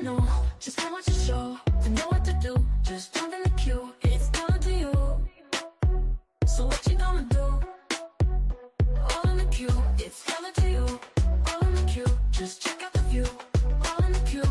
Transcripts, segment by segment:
know, just how much to show, to know what to do. Just jump in the queue, it's down to you. So what you gonna do? All in the queue, it's hella to you. All in the queue, just check out the view. All in the queue.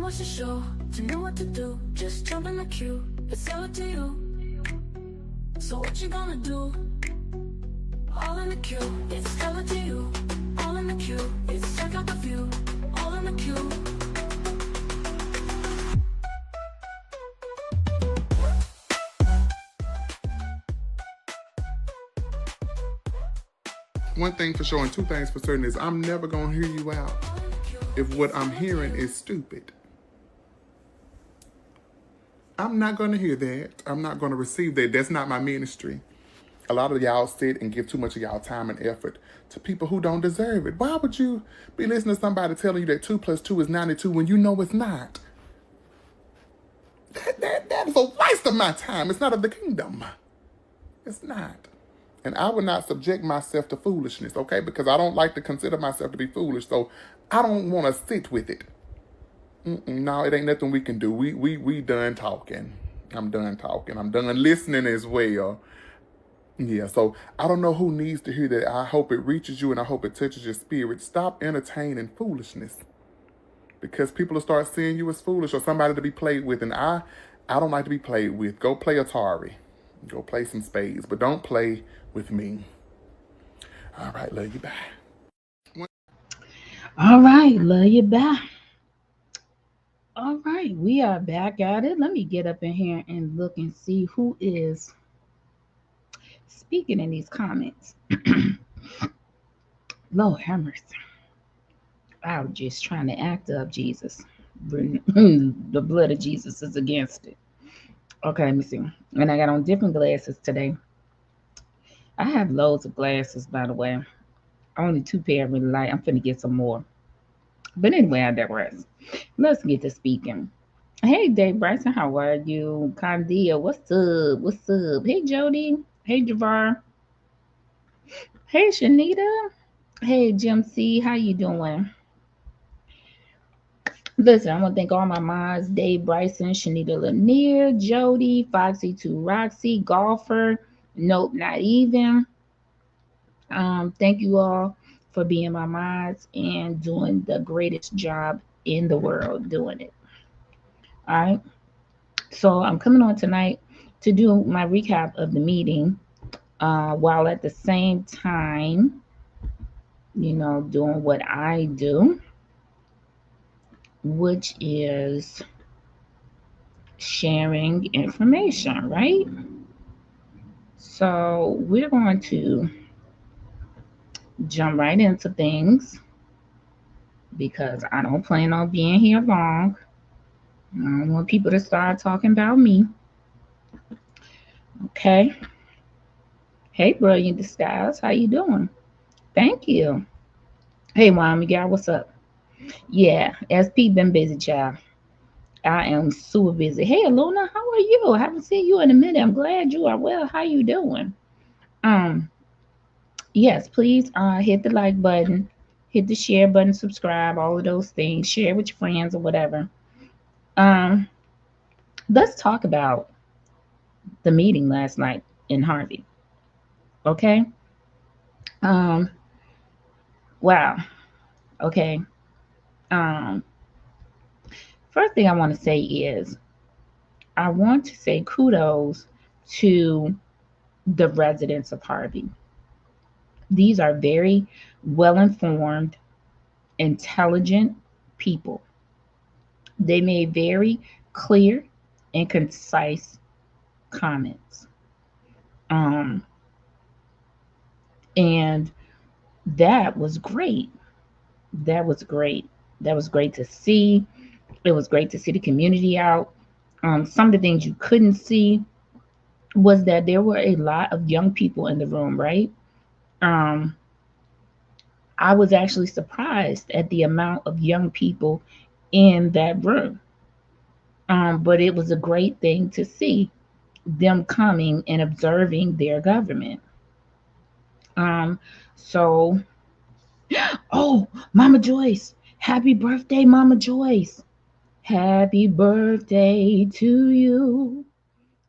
To show, to know what to do, just jump in the queue, it's all up to you. So what you gonna do? All in the queue, it's all up to you. All in the queue, it's check out the view. All in the queue. One thing for sure and two things for certain is I'm never gonna hear you out if what I'm hearing is stupid. I'm not going to hear that. I'm not going to receive that. That's not my ministry. A lot of y'all sit and give too much of y'all time and effort to people who don't deserve it. Why would you be listening to somebody telling you that 2 + 2 is 92 when you know it's not? That is a waste of my time. It's not of the kingdom. It's not. And I would not subject myself to foolishness, okay? Because I don't like to consider myself to be foolish. So I don't want to sit with it. No, it ain't nothing we can do. We done talking. I'm done talking. I'm done listening as well. Yeah, so I don't know who needs to hear that. I hope it reaches you and I hope it touches your spirit. Stop entertaining foolishness. Because people will start seeing you as foolish or somebody to be played with. And I don't like to be played with. Go play Atari. Go play some spades. But don't play with me. All right, love you, bye. All right, love you, bye. All right, we are back at it. Let me get up in here and look and see who is speaking in these comments. Lord have mercy. I was just trying to act up, Jesus. The blood of Jesus is against it. Okay, let me see. And I got on different glasses today. I have loads of glasses, by the way. Only 2 pair I really like. I'm finna get some more. But anyway, I digress. Let's get to speaking. Hey, Dave Bryson, how are you? Candia, what's up? What's up? Hey, Jody. Hey, Javar. Hey, Shanita. Hey, Jim C. How you doing? Listen, I want to thank all my mods, Dave Bryson, Shanita Lanier, Jody, Foxy2 Roxy, Golfer, Nope, Not Even. Thank you all for being my mods and doing the greatest job in the world doing it. All right. So I'm coming on tonight to do my recap of the meeting while at the same time, doing what I do, which is sharing information, right? So we're going to jump right into things because I don't plan on being here long. I don't want people to start talking about me. Okay. Hey, Brilliant Disguise, how you doing? Thank you. Hey, Mommy Guy, what's up? Yeah, SP been busy, child. I am super busy. Hey, Aluna, how are you? I haven't seen you in a minute. I'm glad you are well. How you doing? Yes, please hit the like button, hit the share button, subscribe, all of those things. Share with your friends or whatever. Let's talk about the meeting last night in Harvey. Okay. Wow. Okay. First thing I want to say is I want to say kudos to the residents of Harvey. These are very well-informed, intelligent people. They made very clear and concise comments. And that was great. That was great. That was great to see. It was great to see the community out. Some of the things you couldn't see was that there were a lot of young people in the room, right? Um, I was actually surprised at the amount of young people in that room. But it was a great thing to see them coming and observing their government. Um, so, oh, Mama Joyce, happy birthday, Mama Joyce. Happy birthday to you.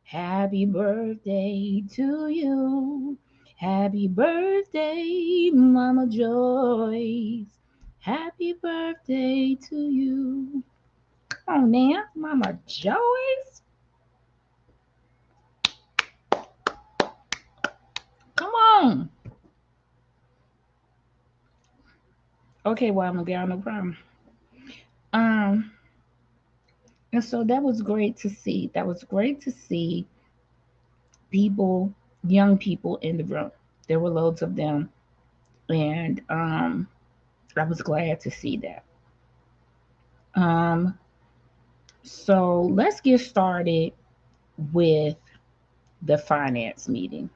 Happy birthday to you. Happy birthday, Mama Joyce. Happy birthday to you. Come on now, Mama Joyce. Come on. Okay, well, I'm down, no problem. Um, and so that was great to see. That was great to see people, young people in the room. There were loads of them, and I was glad to see that. Um, so let's get started with the finance meeting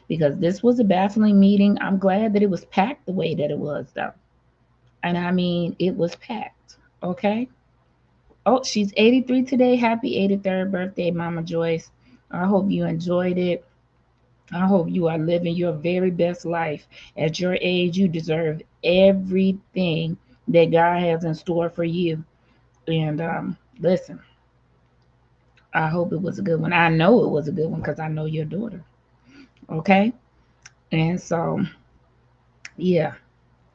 because this was a baffling meeting. I'm glad that it was packed the way that it was, though. And I mean, it was packed. Okay. Oh, she's 83 today. Happy 83rd birthday, Mama Joyce. I hope you enjoyed it. I hope you are living your very best life. At your age, you deserve everything that God has in store for you. And listen, I hope it was a good one. I know it was a good one because I know your daughter. Okay. And so, yeah,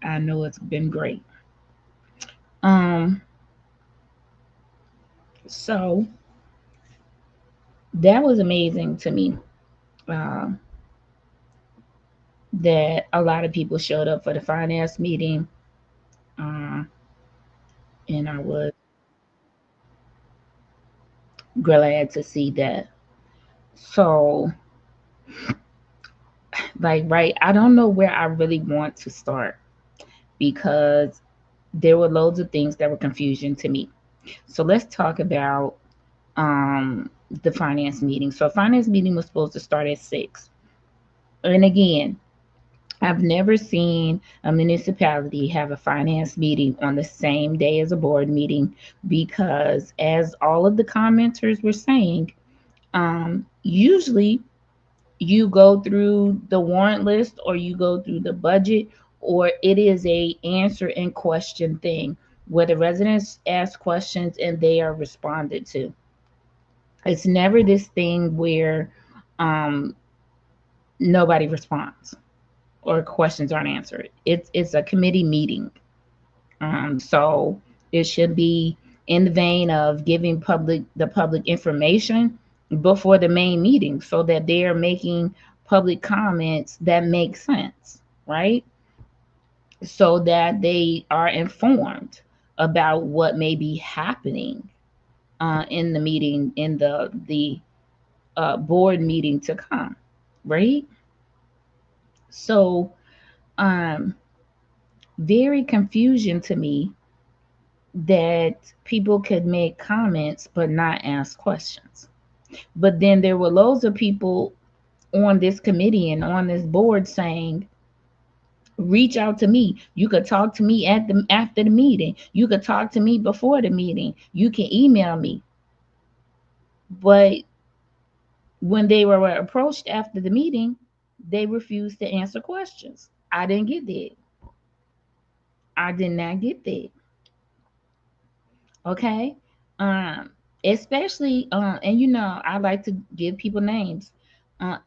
I know it's been great. Um, so that was amazing to me. Um, that a lot of people showed up for the finance meeting. Um, and I was glad to see that. So, like, right, I don't know where I really want to start because there were loads of things that were confusion to me. So let's talk about um the finance meeting. So finance meeting was supposed to start at 6. And again, I've never seen a municipality have a finance meeting on the same day as a board meeting because, as all of the commenters were saying, usually you go through the warrant list or you go through the budget, or it is a answer and question thing where the residents ask questions and they are responded to. It's never this thing where um, nobody responds or questions aren't answered. It's a committee meeting. So it should be in the vein of giving public information before the main meeting so that they are making public comments that make sense, right? So that they are informed about what may be happening in the meeting, in the board meeting to come, right? So um very confusion to me that people could make comments but not ask questions. But then there were loads of people on this committee and on this board saying, reach out to me. You could talk to me at the after the meeting. You could talk to me before the meeting. You can email me. But when they were approached after the meeting, they refused to answer questions. I didn't get that. I did not get that. Okay. Um, especially and you know, I like to give people names.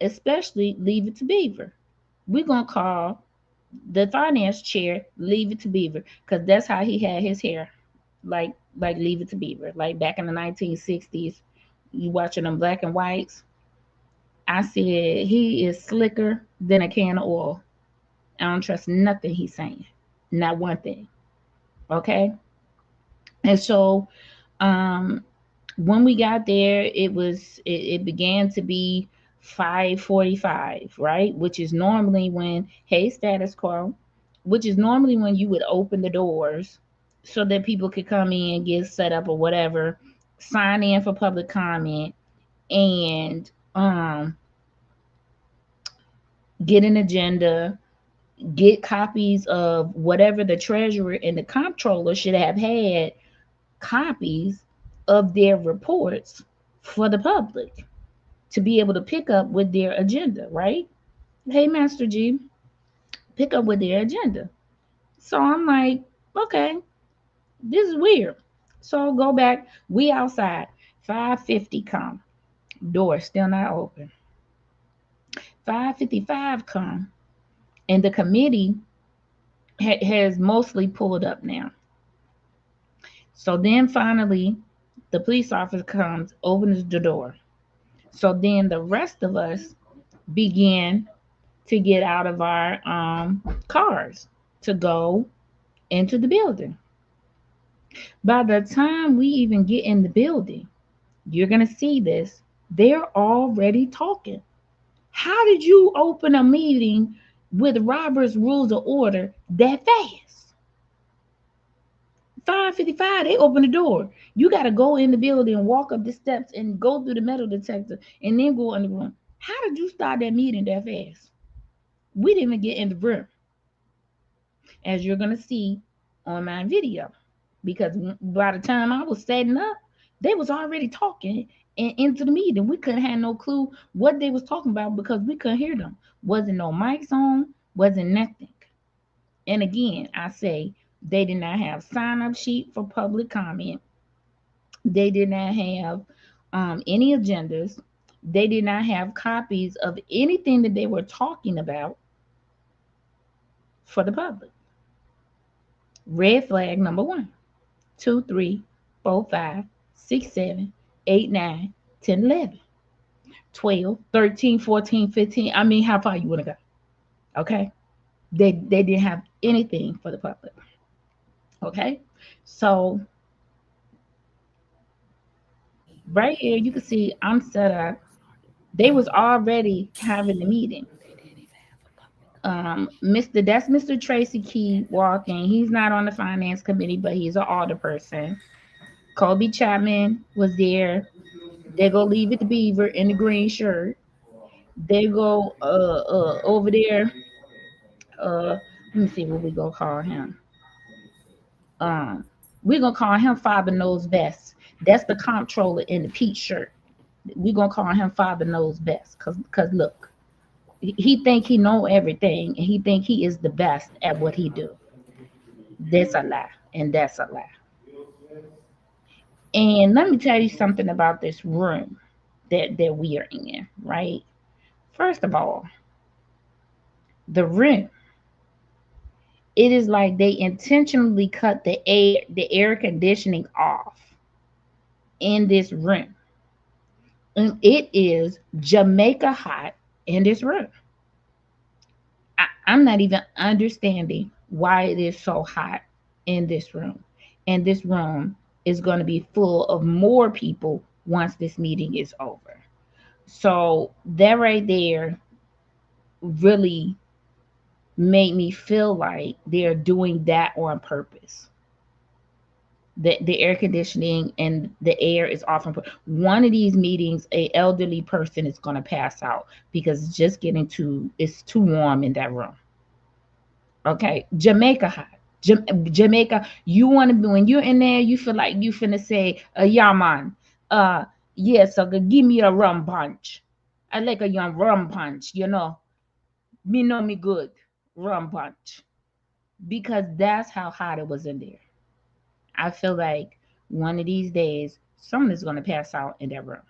Especially Leave It to Beaver. We're gonna call the finance chair Leave It to Beaver because that's how he had his hair, like Leave It to Beaver, like back in the 1960s. You watching them black and whites. I said he is slicker than a can of oil. I don't trust nothing he's saying, not one thing. Okay, and so um when we got there, it began to be 5:45, right? Which is normally when, hey, status quo, which is normally when you would open the doors so that people could come in, get set up or whatever, sign in for public comment, and um, get an agenda, get copies of whatever the treasurer and the comptroller should have had copies of their reports for the public to be able to pick up with their agenda, right? Hey, Master G, pick up with their agenda. So I'm like, okay, this is weird. So go back. We outside. 5:50 come. Door still not open. 5:55 come. And the committee has mostly pulled up now. So then finally, the police officer comes, opens the door. So then the rest of us begin to get out of our cars to go into the building. By the time we even get in the building, you're going to see this. They're already talking. How did you open a meeting with Robert's Rules of Order that fast? 5:55, they open the door. You got to go in the building, walk up the steps, and go through the metal detector, and then go in the room. How did you start that meeting that fast? We didn't even get in the room, as you're going to see on my video. Because by the time I was setting up, they was already talking and into the meeting. We couldn't have no clue what they was talking about because we couldn't hear them. Wasn't no mics on, wasn't nothing. And again, I say they did not have sign up sheet for public comment. They did not have any agendas. They did not have copies of anything that they were talking about for the public. Red flag number one, two, 3, 4, 5, 6, 7, 8, 9, 10, 11, 12, 13, 14, 15. I mean, how far you want to go? Okay. They didn't have anything for the public. Okay. So right here, you can see I'm set up. They was already having the meeting. Mr. Tracy Key walking. He's not on the finance committee, but he's an alder person. Kobe Chapman was there. They go leave it to Beaver in the green shirt. They go over there. Let me see what we gonna call him. Um, we're gonna call him Father Knows Best. That's the comptroller in the peach shirt. We're gonna call him Father Knows Best, cause look, he think he know everything and he think he is the best at what he do. That's a lie, and that's a lie. And let me tell you something about this room that we are in, right? First of all, the room, it is like they intentionally cut the air conditioning off in this room. And it is Jamaica hot in this room. I'm not even understanding why it is so hot in this room. And this room is going to be full of more people once this meeting is over. So that right there really made me feel like they're doing that on purpose. The air conditioning and the air is often one of these meetings, a elderly person is going to pass out because it's too warm in that room. Okay, Jamaica hot. Jamaica, you want to be when you're in there, you feel like you finna say, yeah, man, uh, yes, so give me a rum punch. I like a young rum punch, me know me good, rum punch, because that's how hot it was in there. I feel like one of these days, someone is gonna pass out in that room.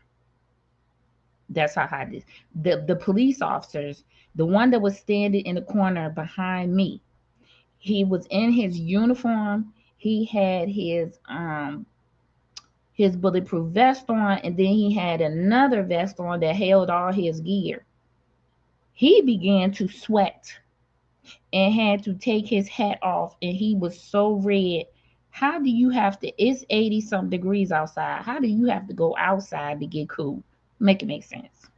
That's how hot it is. The police officers, the one that was standing in the corner behind me, he was in his uniform. He had his bulletproof vest on, and then he had another vest on that held all his gear. He began to sweat and had to take his hat off, and he was so red. How do you have to? It's 80 some degrees outside. How do you have to go outside to get cool? Make it make sense.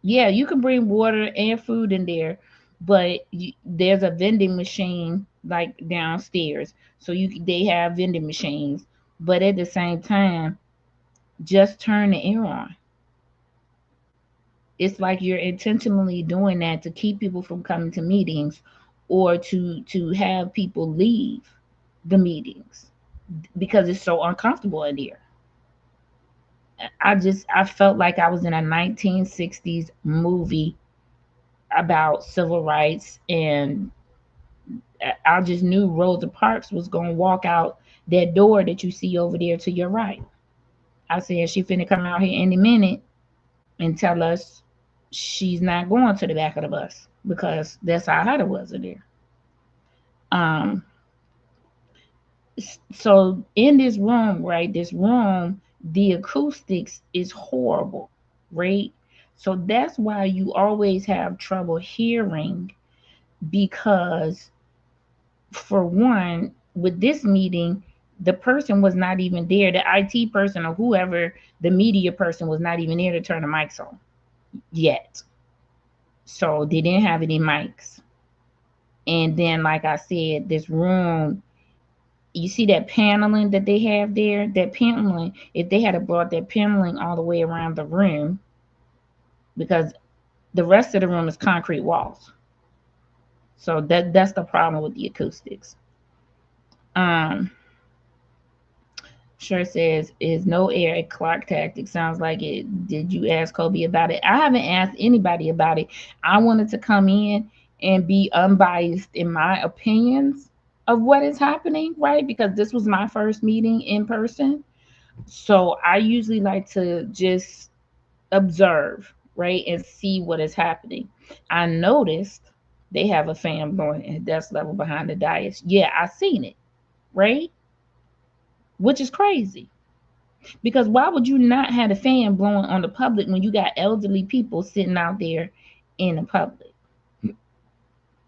Yeah, you can bring water and food in there, but there's a vending machine like downstairs, so they have vending machines. But at the same time, just turn the air on. It's like you're intentionally doing that to keep people from coming to meetings, or to have people leave the meetings because it's so uncomfortable in here. I felt like I was in a 1960s movie about civil rights, and I just knew Rosa Parks was gonna walk out that door that you see over there to your right. I said she finna come out here any minute and tell us she's not going to the back of the bus, because that's how hot it was in there. Um, so in this room, right, this room, the acoustics is horrible, right? So that's why you always have trouble hearing, because for one, with this meeting, the person was not even there. The IT person or whoever, the media person, was not even there to turn the mics on yet. So they didn't have any mics. And then, like I said, this room, you see that paneling that they have there? That paneling, if they had brought that paneling all the way around the room, because the rest of the room is concrete walls. So that's the problem with the acoustics. Um, Sure says, is no air a Clark tactic? Sounds like it. Did you ask Kobe about it? I haven't asked anybody about it. I wanted to come in and be unbiased in my opinions of what is happening, right? Because this was my first meeting in person. So I usually like to just observe, right, and see what is happening. I noticed they have a fan blowing at desk level behind the dais. Yeah, I seen it, right? Which is crazy. Because why would you not have a fan blowing on the public when you got elderly people sitting out there in the public?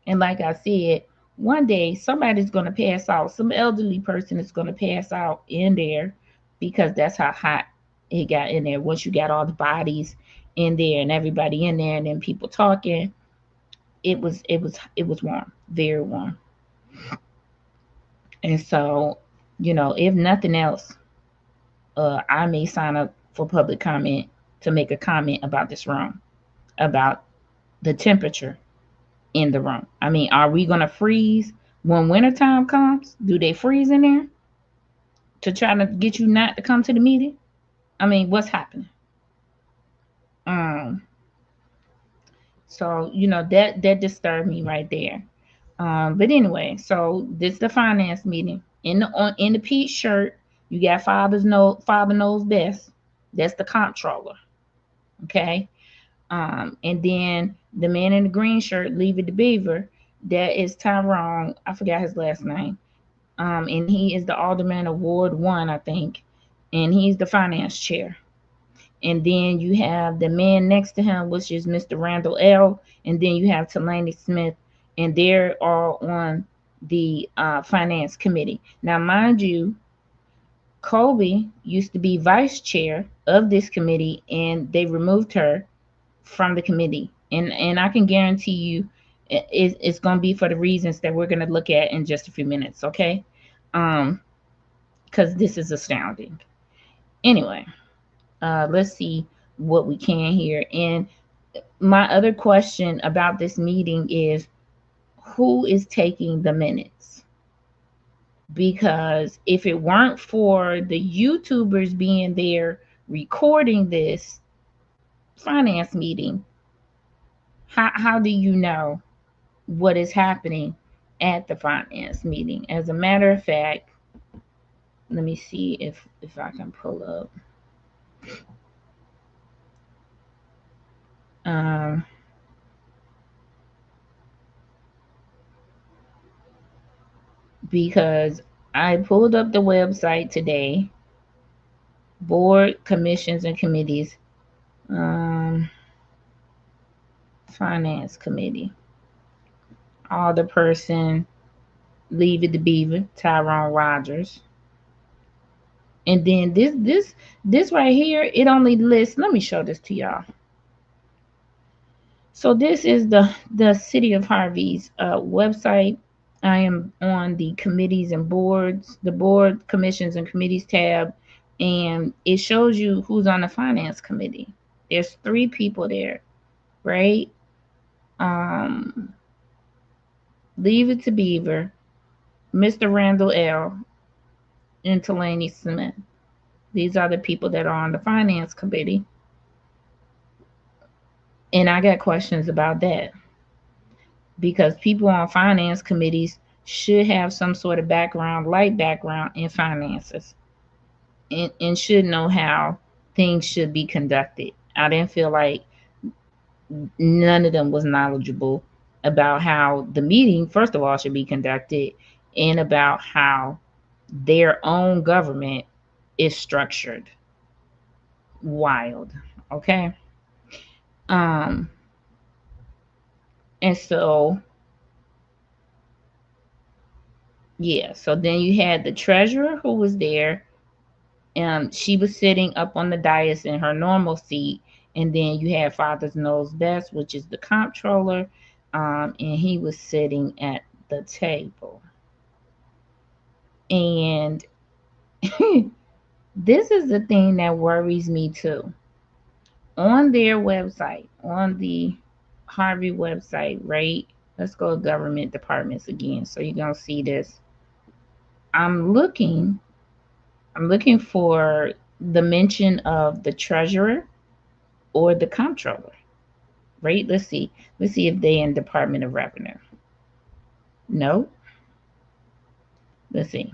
And like I said, one day somebody's going to pass out. Some elderly person is going to pass out in there, because that's how hot it got in there. Once you got all the bodies in there and everybody in there and then people talking, it was warm, very warm. And so, if nothing else, I may sign up for public comment to make a comment about this room, about the temperature in the room. I mean, are we gonna freeze when wintertime comes? Do they freeze in there to try to get you not to come to the meeting? I mean, what's happening? Um, so that disturbed me right there. But anyway, so this is the finance meeting. In the peach shirt, you got father knows best. That's the comptroller. Okay. And then the man in the green shirt, Leave It to Beaver, that is Tyrone. I forgot his last name. And he is the Alderman of Ward 1, I think. And he's the finance chair. And then you have the man next to him, which is Mr. Randall L. And then you have Talani Smith, and they're all on the finance committee. Now, mind you, Colby used to be vice chair of this committee, and they removed her from the committee. And I can guarantee you it's going to be for the reasons that we're going to look at in just a few minutes, okay? Because this is astounding. Anyway, let's see what we can here. And my other question about this meeting is, who is taking the minutes? Because if it weren't for the YouTubers being there recording this finance meeting, how do you know what is happening at the finance meeting? As a matter of fact, let me see if I can pull up. Because I pulled up the website today, board, commissions, and committees, finance committee, alderperson, Leave It to Beaver, Tyrone Rogers. And then this right here, it only lists, let me show this to y'all. So this is the City of Harvey's website. I am on the committees and boards, the board, commissions, and committees tab, and it shows you who's on the finance committee. There's 3 people there. right? Um, Leave It to Beaver, Mr. Randall L., and Talani Smith. These are the people that are on the finance committee. And I got questions about that because people on finance committees should have some sort of background, light background in finances, and should know how things should be conducted. I didn't feel like none of them was knowledgeable about how the meeting, first of all, should be conducted and about how their own government is structured. Wild. Okay. Um, and so yeah, so then you had the treasurer who was there. She was sitting up on the dais in her normal seat, and then you had Father Knows Best, which is the comptroller, and he was sitting at the table. And this is the thing that worries me too. On their website, on the Harvey website, right? Let's go to government departments again. So you're gonna see this. I'm looking for the mention of the treasurer or the comptroller, right? Let's see. Let's see if they in Department of Revenue. No. Let's see.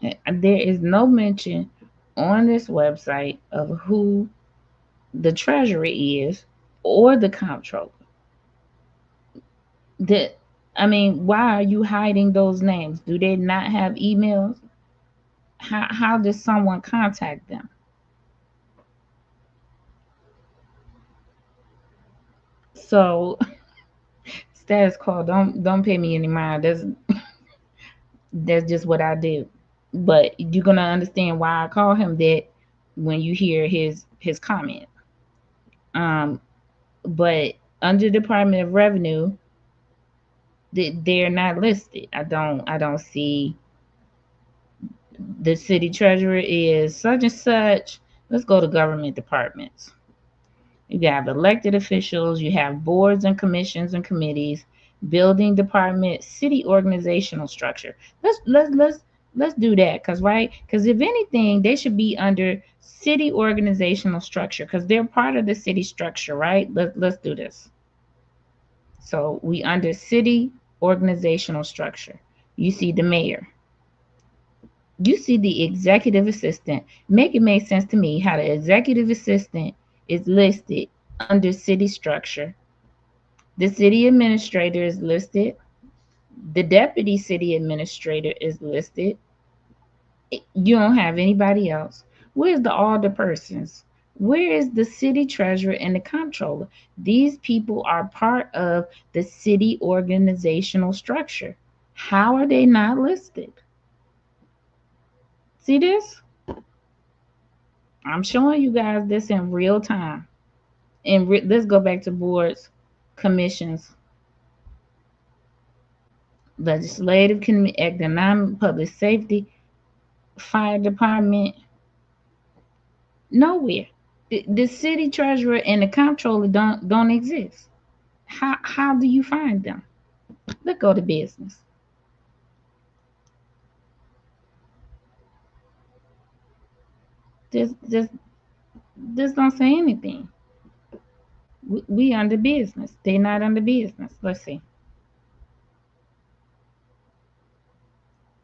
There is no mention on this website of who the treasurer is or the comptroller. That I mean, why are you hiding those names? Do they not have emails? How does someone contact them? So status quo, don't pay me any mind. That's just what I do. But you're gonna understand why I call him that when you hear his comment. Um, but under Department of Revenue, they're not listed. I don't see the city treasurer is such and such. Let's go to government departments. You have elected officials, you have boards and commissions and committees, building department, city organizational structure. Let's do that, cause right, cause if anything, they should be under city organizational structure, cause they're part of the city structure, right? Let's do this. So we under city organizational structure. You see the mayor. You see the executive assistant. Make it make sense to me how the executive assistant is listed under city structure. The city administrator is listed. The deputy city administrator is listed. You don't have anybody else. Where's the alderpersons? Where is the city treasurer and the comptroller? These people are part of the city organizational structure. How are they not listed? See this? I'm showing you guys this in real time. And let's go back to boards, commissions, legislative, economic, public safety, fire department. Nowhere. The city treasurer and the comptroller don't exist. How do you find them? Let's go to business. This don't say anything. We under business. They not under business. Let's see.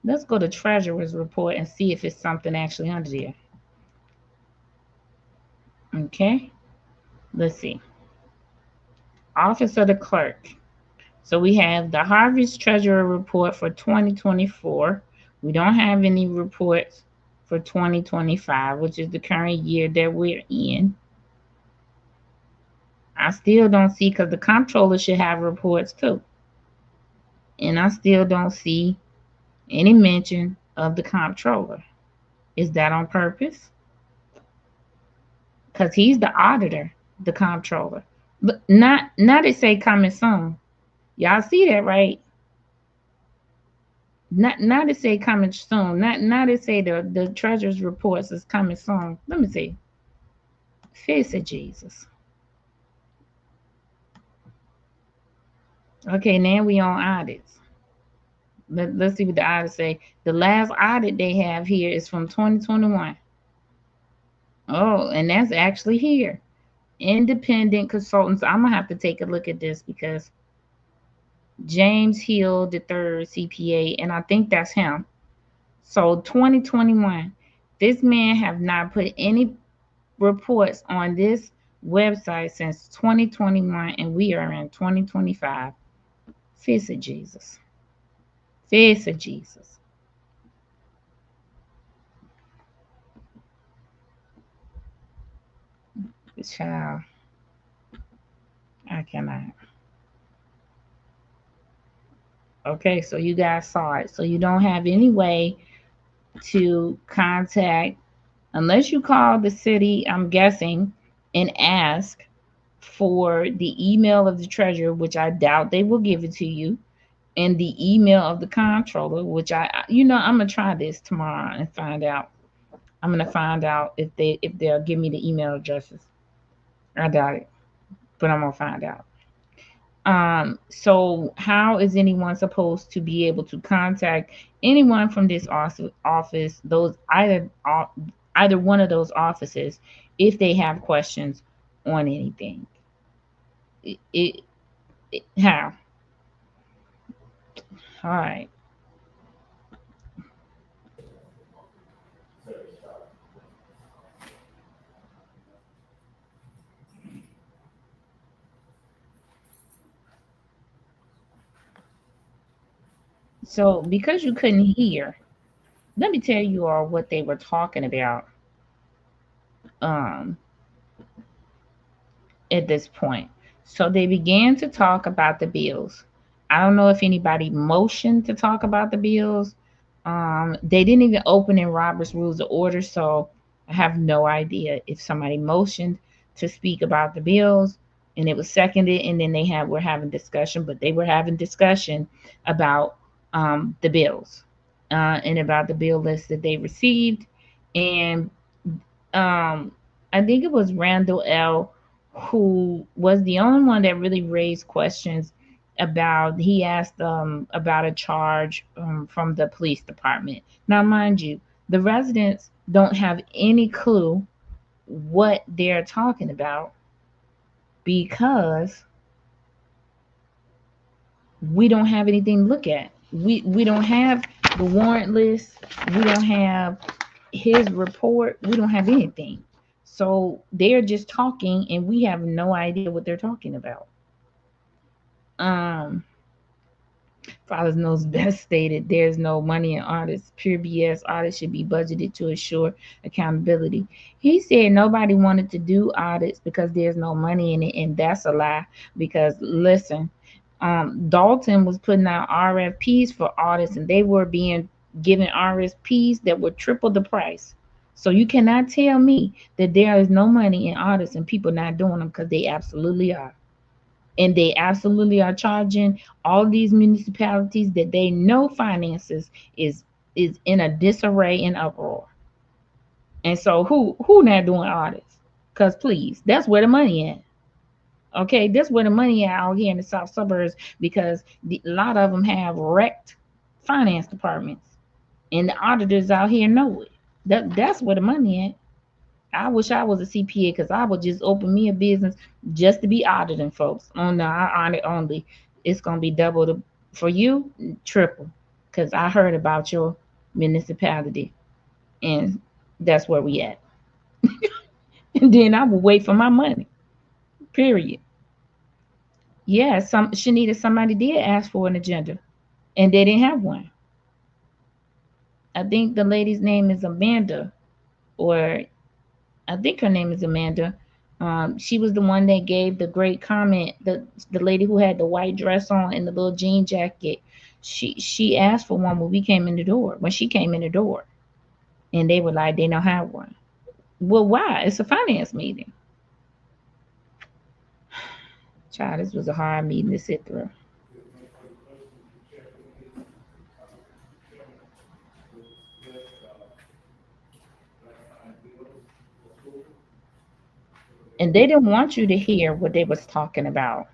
Let's go to treasurer's report and see if it's something actually under there. Okay. Let's see. Office of the clerk. So we have the Harvey's treasurer report for 2024. We don't have any reports for 2025, which is the current year that we're in. I still don't see, because the comptroller should have reports too. And I still don't see any mention of the comptroller. Is that on purpose? Because he's the auditor, the comptroller. But not they say coming soon. Y'all see that, right? Not to say coming soon. Not to say the treasurer's reports is coming soon. Let me see. Face of Jesus. Okay, now we on audits. Let's see what the audit say. The last audit they have here is from 2021. Oh, and that's actually here. Independent consultants. I'm gonna have to take a look at this because James Hill the third CPA, and I think that's him. So 2021. This man have not put any reports on this website since 2021, and we are in 2025. Face of Jesus. Face of Jesus. Child, I cannot. Okay, so you guys saw it. So you don't have any way to contact, unless you call the city, I'm guessing, and ask for the email of the treasurer, which I doubt they will give it to you, and the email of the comptroller, which I'm gonna try this tomorrow and find out. I'm gonna find out if they'll give me the email addresses. I doubt it, but I'm gonna find out. So how is anyone supposed to be able to contact anyone from this office, those either one of those offices, if they have questions on anything? It, how? All right. So because you couldn't hear, let me tell you all what they were talking about. Um, at this point. So they began to talk about the bills. I don't know if anybody motioned to talk about the bills. They didn't even open in Robert's Rules of Order, so I have no idea if somebody motioned to speak about the bills and it was seconded, and then were having discussion, but they were having discussion about the bills and about the bill list that they received, and um, I think it was Randall L. who was the only one that really raised questions about. He asked about a charge from the police department. Now, mind you, the residents don't have any clue what they're talking about because we don't have anything to look at. We don't have the warrant list. We don't have his report. We don't have anything. So they're just talking and we have no idea what they're talking about. Um Father knows best stated there's no money in audits. Pure BS. Audits should be budgeted to assure accountability. He said nobody wanted to do audits because there's no money in it, and that's a lie. Because listen, Dalton was putting out RFPs for audits, and they were being given RFPs that were triple the price. So you cannot tell me that there is no money in audits and people not doing them, because they absolutely are. And they absolutely are charging all these municipalities that they know finances is in a disarray and uproar. And so who not doing audits? Because please, that's where the money at. Okay, that's where the money at out here in the south suburbs, because a lot of them have wrecked finance departments, and the auditors out here know it. That's where the money at. I wish I was a CPA, because I would just open me a business just to be auditing folks. On the I audit only, it's gonna be double for you, triple, because I heard about your municipality, and that's where we at. And then I will wait for my money. Period. Yeah, some Shanita, somebody did ask for an agenda, and they didn't have one. I think the lady's name is Amanda, or I think her name is Amanda. She was the one that gave the great comment. The lady who had the white dress on and the little jean jacket. She asked for one when we came in the door. When she came in the door, and they were like, they don't have one. Well, why? It's a finance meeting. Child, this was a hard meeting to sit through. And they didn't want you to hear what they was talking about.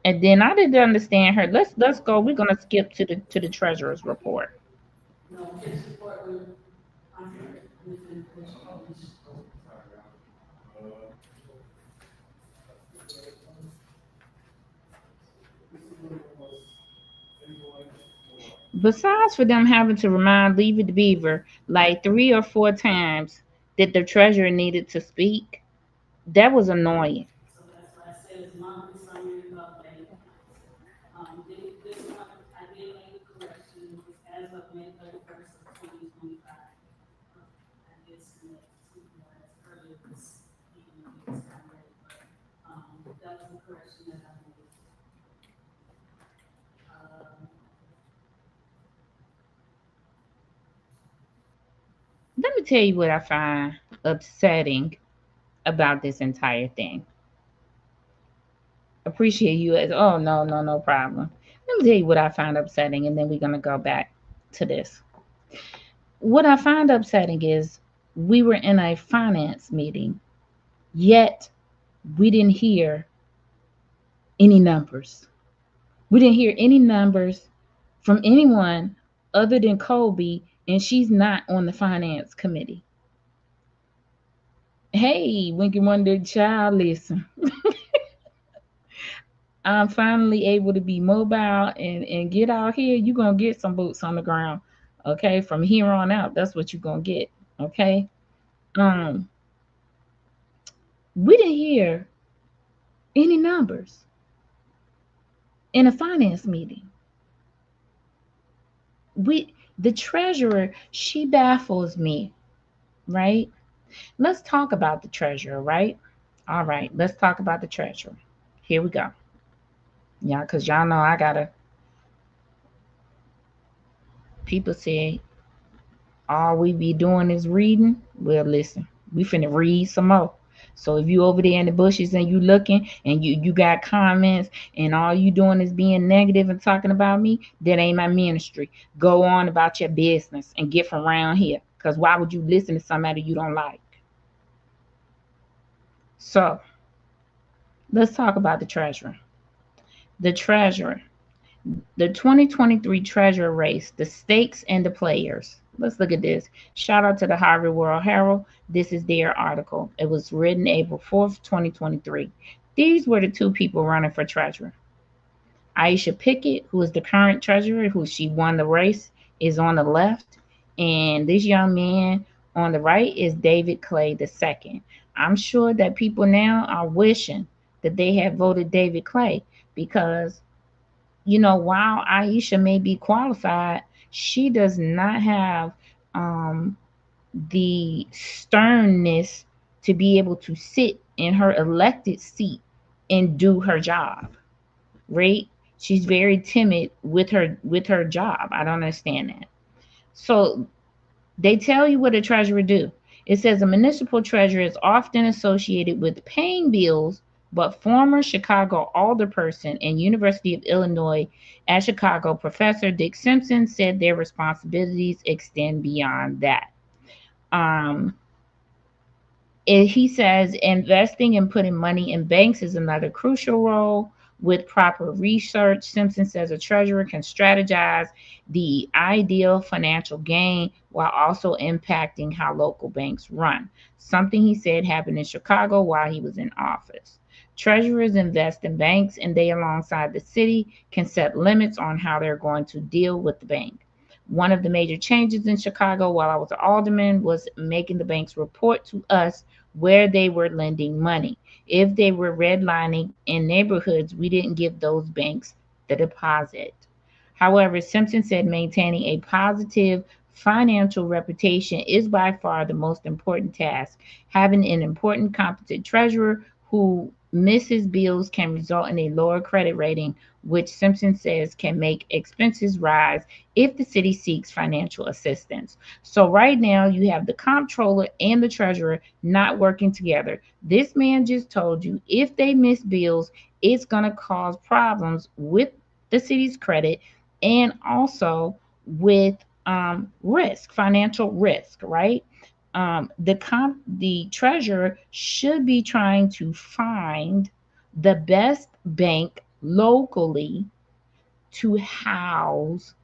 And then I didn't understand her. Let's go. We're gonna skip to the treasurer's report. Besides for them having to remind Leave It to Beaver like 3 or 4 times that the treasurer needed to speak, that was annoying. Let me tell you what I find upsetting about this entire thing. Appreciate you as oh no problem. Let me tell you what I find upsetting, and then we're gonna go back to this. What I find upsetting is we were in a finance meeting, yet we didn't hear any numbers. We didn't hear any numbers from anyone other than Kobe, and she's not on the finance committee. Hey, Winky Wonder child, listen. I'm finally able to be mobile and get out here. You're gonna get some boots on the ground. Okay. From here on out, that's what you're gonna get. Okay. Um, we didn't hear any numbers in a finance meeting. The treasurer, she baffles me, right? Let's talk about the treasurer, right? All right, let's talk about the treasurer. Here we go. Yeah, because y'all know I gotta people say all we be doing is reading. Well, listen, we finna read some more. So if you over there in the bushes and you looking and you got comments and all you doing is being negative and talking about me, that ain't my ministry. Go on about your business and get from around here. Cause why would you listen to somebody you don't like? So let's talk about the treasurer. The treasurer, the 2023 treasurer race, the stakes and the players. Let's look at this. Shout out to the Harvey World Herald. This is their article. It was written April 4th, 2023. These were the two people running for treasurer. Aisha Pickett, who is the current treasurer, who she won the race, is on the left. And this young man on the right is David Clay II. I'm sure that people now are wishing that they had voted David Clay because while Aisha may be qualified, she does not have um, the sternness to be able to sit in her elected seat and do her job. Right? She's very timid with her job. I don't understand that. So they tell you what a treasurer do. It says a municipal treasurer is often associated with paying bills, but former Chicago alderperson and University of Illinois at Chicago professor Dick Simpson said their responsibilities extend beyond that. Um, he says investing and putting money in banks is another crucial role. With proper research, Simpson says a treasurer can strategize the ideal financial gain while also impacting how local banks run. Something he said happened in Chicago while he was in office. Treasurers invest in banks and they, alongside the city, can set limits on how they're going to deal with the bank. One of the major changes in Chicago while I was an alderman was making the banks report to us where they were lending money. If they were redlining in neighborhoods, we didn't give those banks the deposit. However, Simpson said maintaining a positive financial reputation is by far the most important task. Having an important, competent treasurer who misses bills can result in a lower credit rating, which Simpson says can make expenses rise if the city seeks financial assistance. So right now you have the comptroller and the treasurer not working together. This man just told you if they miss bills, it's going to cause problems with the city's credit. and also with risk, financial risk, right? The treasurer should be trying to find the best bank locally to house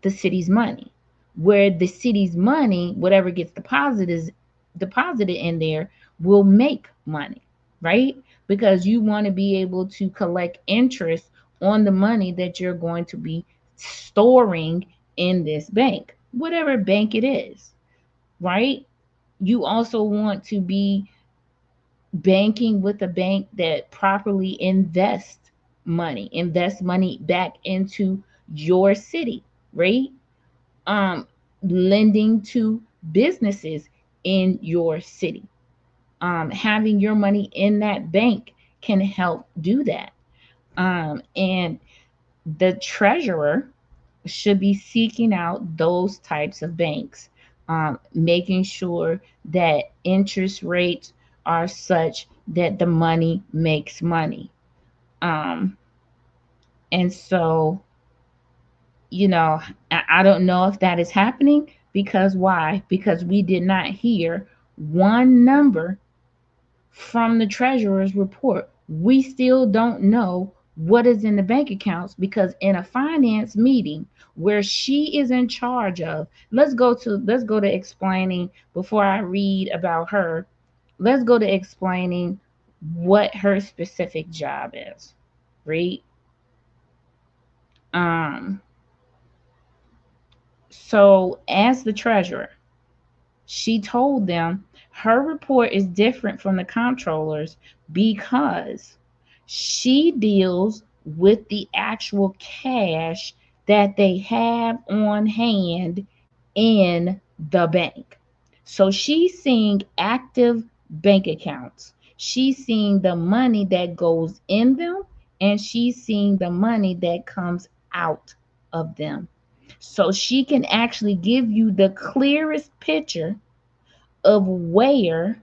the city's money, where the city's money, whatever gets deposited in there, will make money, right? Because you want to be able to collect interest on the money that you're going to be storing in this bank, whatever bank it is, right? You also want to be banking with a bank that properly invest money back into your city, right? um Lending to businesses in your city. Having your money in that bank can help do that. And the treasurer should be seeking out those types of banks, making sure that interest rates are such that the money makes money. Um, and so, you know, I don't know if that is happening, because why? Because we did not hear one number from the treasurer's report. We still don't know what is in the bank accounts, because in a finance meeting where she is in charge of, let's go to explaining before I read about her. Let's go to explaining what her specific job is. Read. Um so as the treasurer, she told them her report is different from the comptroller's because she deals with the actual cash that they have on hand in the bank. So she's seeing active bank accounts. She's seeing the money that goes in them, and she's seeing the money that comes out of them. So she can actually give you the clearest picture of where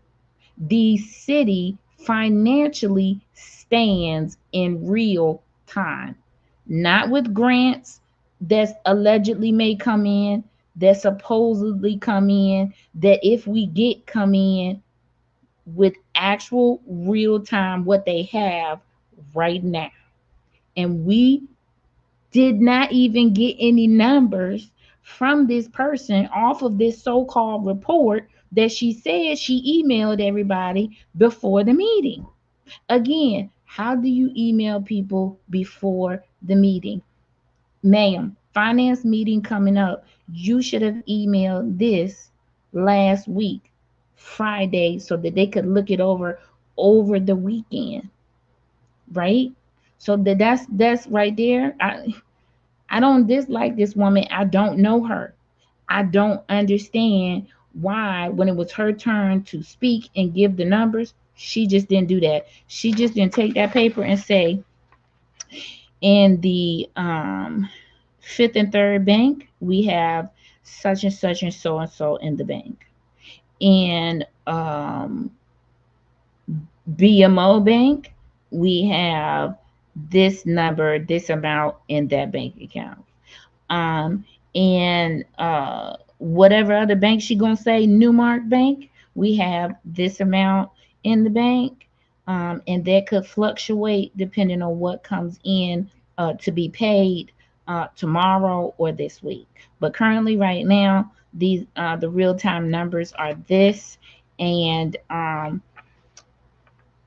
the city financially stands in real time, not with grants that allegedly may come in, that supposedly come in, that if we get come in, with actual real time what they have right now. And we did not even get any numbers from this person off of this so-called report that she said she emailed everybody before the meeting. Again, how do you email people before the meeting? Ma'am, finance meeting coming up. You should have emailed this last week, Friday, so that they could look it over the weekend, right? So that's right there. I don't dislike this woman. I don't know her. I don't understand why, when it was her turn to speak and give the numbers, she just didn't do that. She just didn't take that paper and say, in the fifth and third bank, we have such and so in the bank. And BMO Bank, we have this number, this amount in that bank account. And whatever other bank she gonna say, Newmark Bank, we have this amount in the bank, and that could fluctuate depending on what comes in to be paid tomorrow or this week. But currently, right now, these the real time numbers are this, and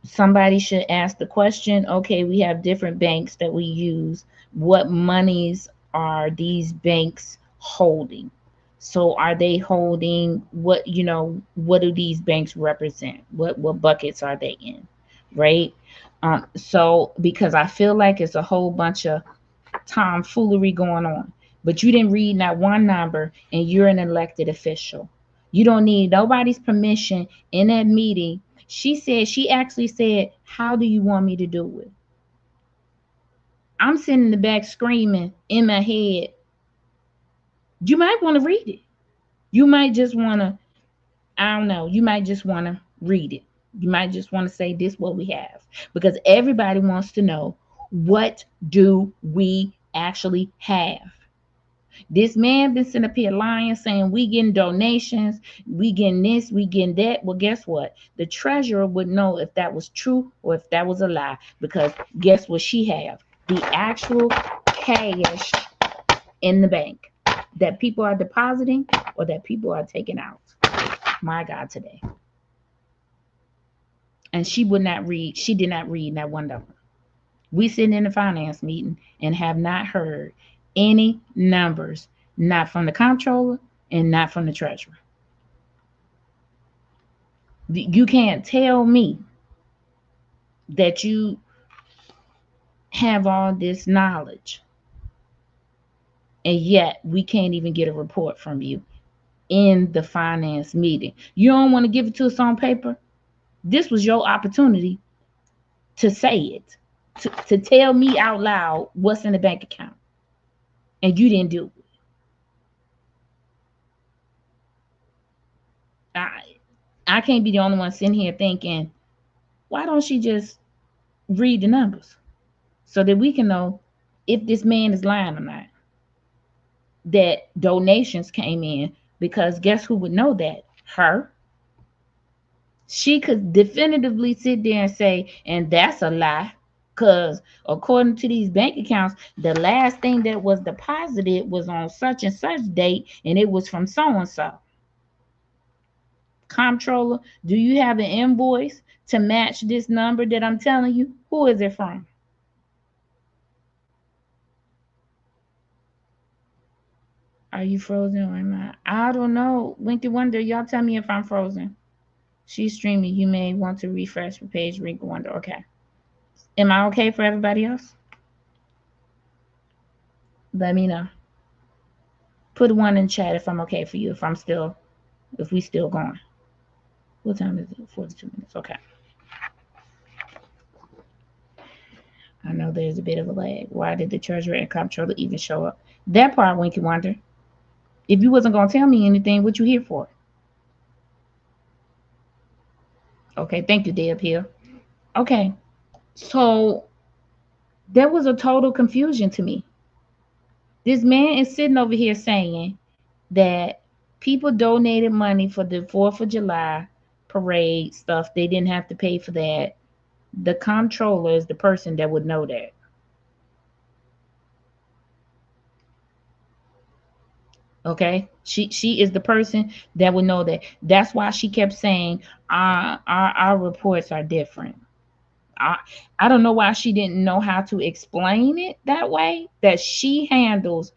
somebody should ask the question, okay, we have different banks that we use. What monies are these banks holding? So are they holding what, what do these banks represent? What buckets are they in? Right? So because I feel like it's a whole bunch of tomfoolery going on. But you didn't read not one number, and you're an elected official. You don't need nobody's permission in that meeting. She actually said, how do you want me to do it? I'm sitting in the back screaming in my head. You might want to read it. You might just want to, I don't know, you might just want to read it. You might just want to say this what we have. Because everybody wants to know, what do we actually have. This man been sitting up here lying, saying we getting donations, we getting this, we getting that. Well, guess what? The treasurer would know if that was true or if that was a lie, because guess what she have? The actual cash in the bank that people are depositing or that people are taking out. My God, today. And she would not read. She did not read that one of them. We sitting in the finance meeting and have not heard any numbers, not from the comptroller and not from the treasurer. You can't tell me that you have all this knowledge and yet we can't even get a report from you in the finance meeting. You don't want to give it to us on paper? This was your opportunity to say it, to tell me out loud what's in the bank account, and you didn't do it. I can't be the only one sitting here thinking, why don't she just read the numbers so that we can know if this man is lying or not? That donations came in, because guess who would know that? Her. She could definitively sit there and say, and that's a lie. Because according to these bank accounts, the last thing that was deposited was on such and such date, and it was from so and so. Comptroller, do you have an invoice to match this number that I'm telling you? Who is it from? Are you frozen or am I don't know. Winky Wonder, y'all tell me if I'm frozen. She's streaming. You may want to refresh the page. Winky Wonder. Okay. Am I okay for everybody else? Let me know. Put one in chat if I'm okay for you. If we still going. What time is it? 42 minutes. Okay. I know there's a bit of a lag. Why did the treasurer and comptroller even show up? That part, Winky Wonder. If you wasn't gonna tell me anything, what you here for? Okay, thank you, Deb here. Okay, so there was a total confusion to me. This man is sitting over here saying that people donated money for the 4th of July parade stuff. They didn't have to pay for that. The comptroller is the person that would know that. Okay, she is the person that would know that. That's why she kept saying our reports are different. I don't know why she didn't know how to explain it that way, that she handles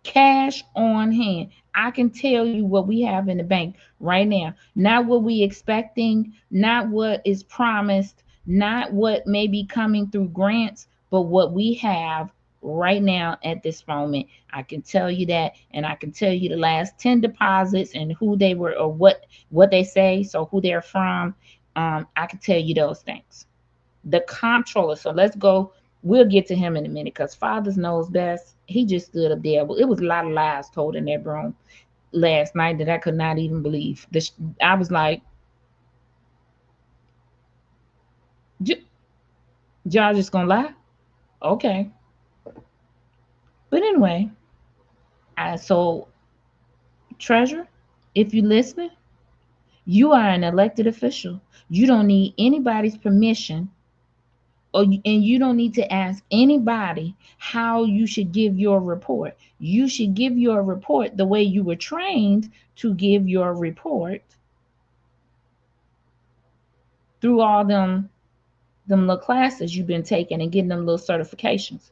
cash on hand. I can tell you what we have in the bank right now. Not what we expecting, not what is promised, not what may be coming through grants, but what we have right now at this moment. I can tell you that, and I can tell you the last 10 deposits and who they were or what they say, so who they're from. I can tell you those things. The comptroller. So let's go. We'll get to him in a minute because Fathers knows best. He just stood up there. It was a lot of lies told in that room last night that I could not even believe. I was like, y'all just gonna lie? Okay. But anyway, so treasurer, if you listening, you are an elected official. You don't need anybody's permission, and you don't need to ask anybody how you should give your report. You should give your report the way you were trained to give your report through all them little classes you've been taking and getting them little certifications.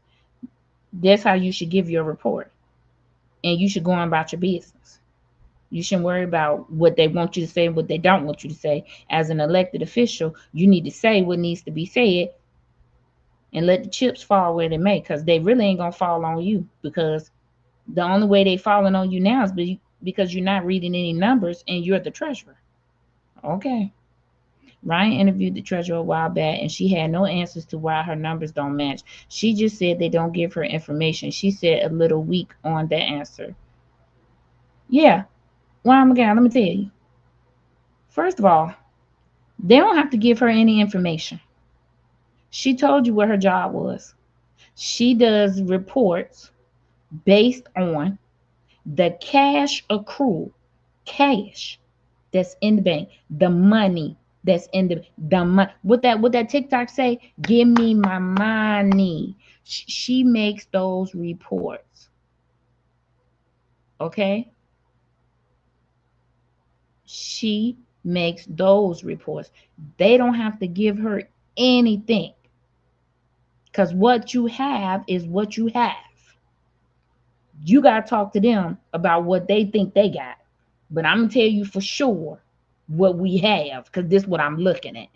That's how you should give your report. And you should go on about your business. You shouldn't worry about what they want you to say and what they don't want you to say. As an elected official, you need to say what needs to be said and let the chips fall where they may, because they really ain't gonna fall on you, because the only way they falling on you now is because you're not reading any numbers and you're the treasurer. Okay. Ryan interviewed the treasurer a while back and she had no answers to why her numbers don't match. She just said they don't give her information. She said a little weak on that answer. Yeah. Well, let me tell you. First of all, they don't have to give her any information. She told you what her job was. She does reports based on the cash accrual, cash that's in the bank, the money that's in the money. What that TikTok say? Give me my money. She makes those reports. Okay, she makes those reports. They don't have to give her anything because what you have is what you have. You got to talk to them about what they think they got. But I'm going to tell you for sure what we have because this is what I'm looking at.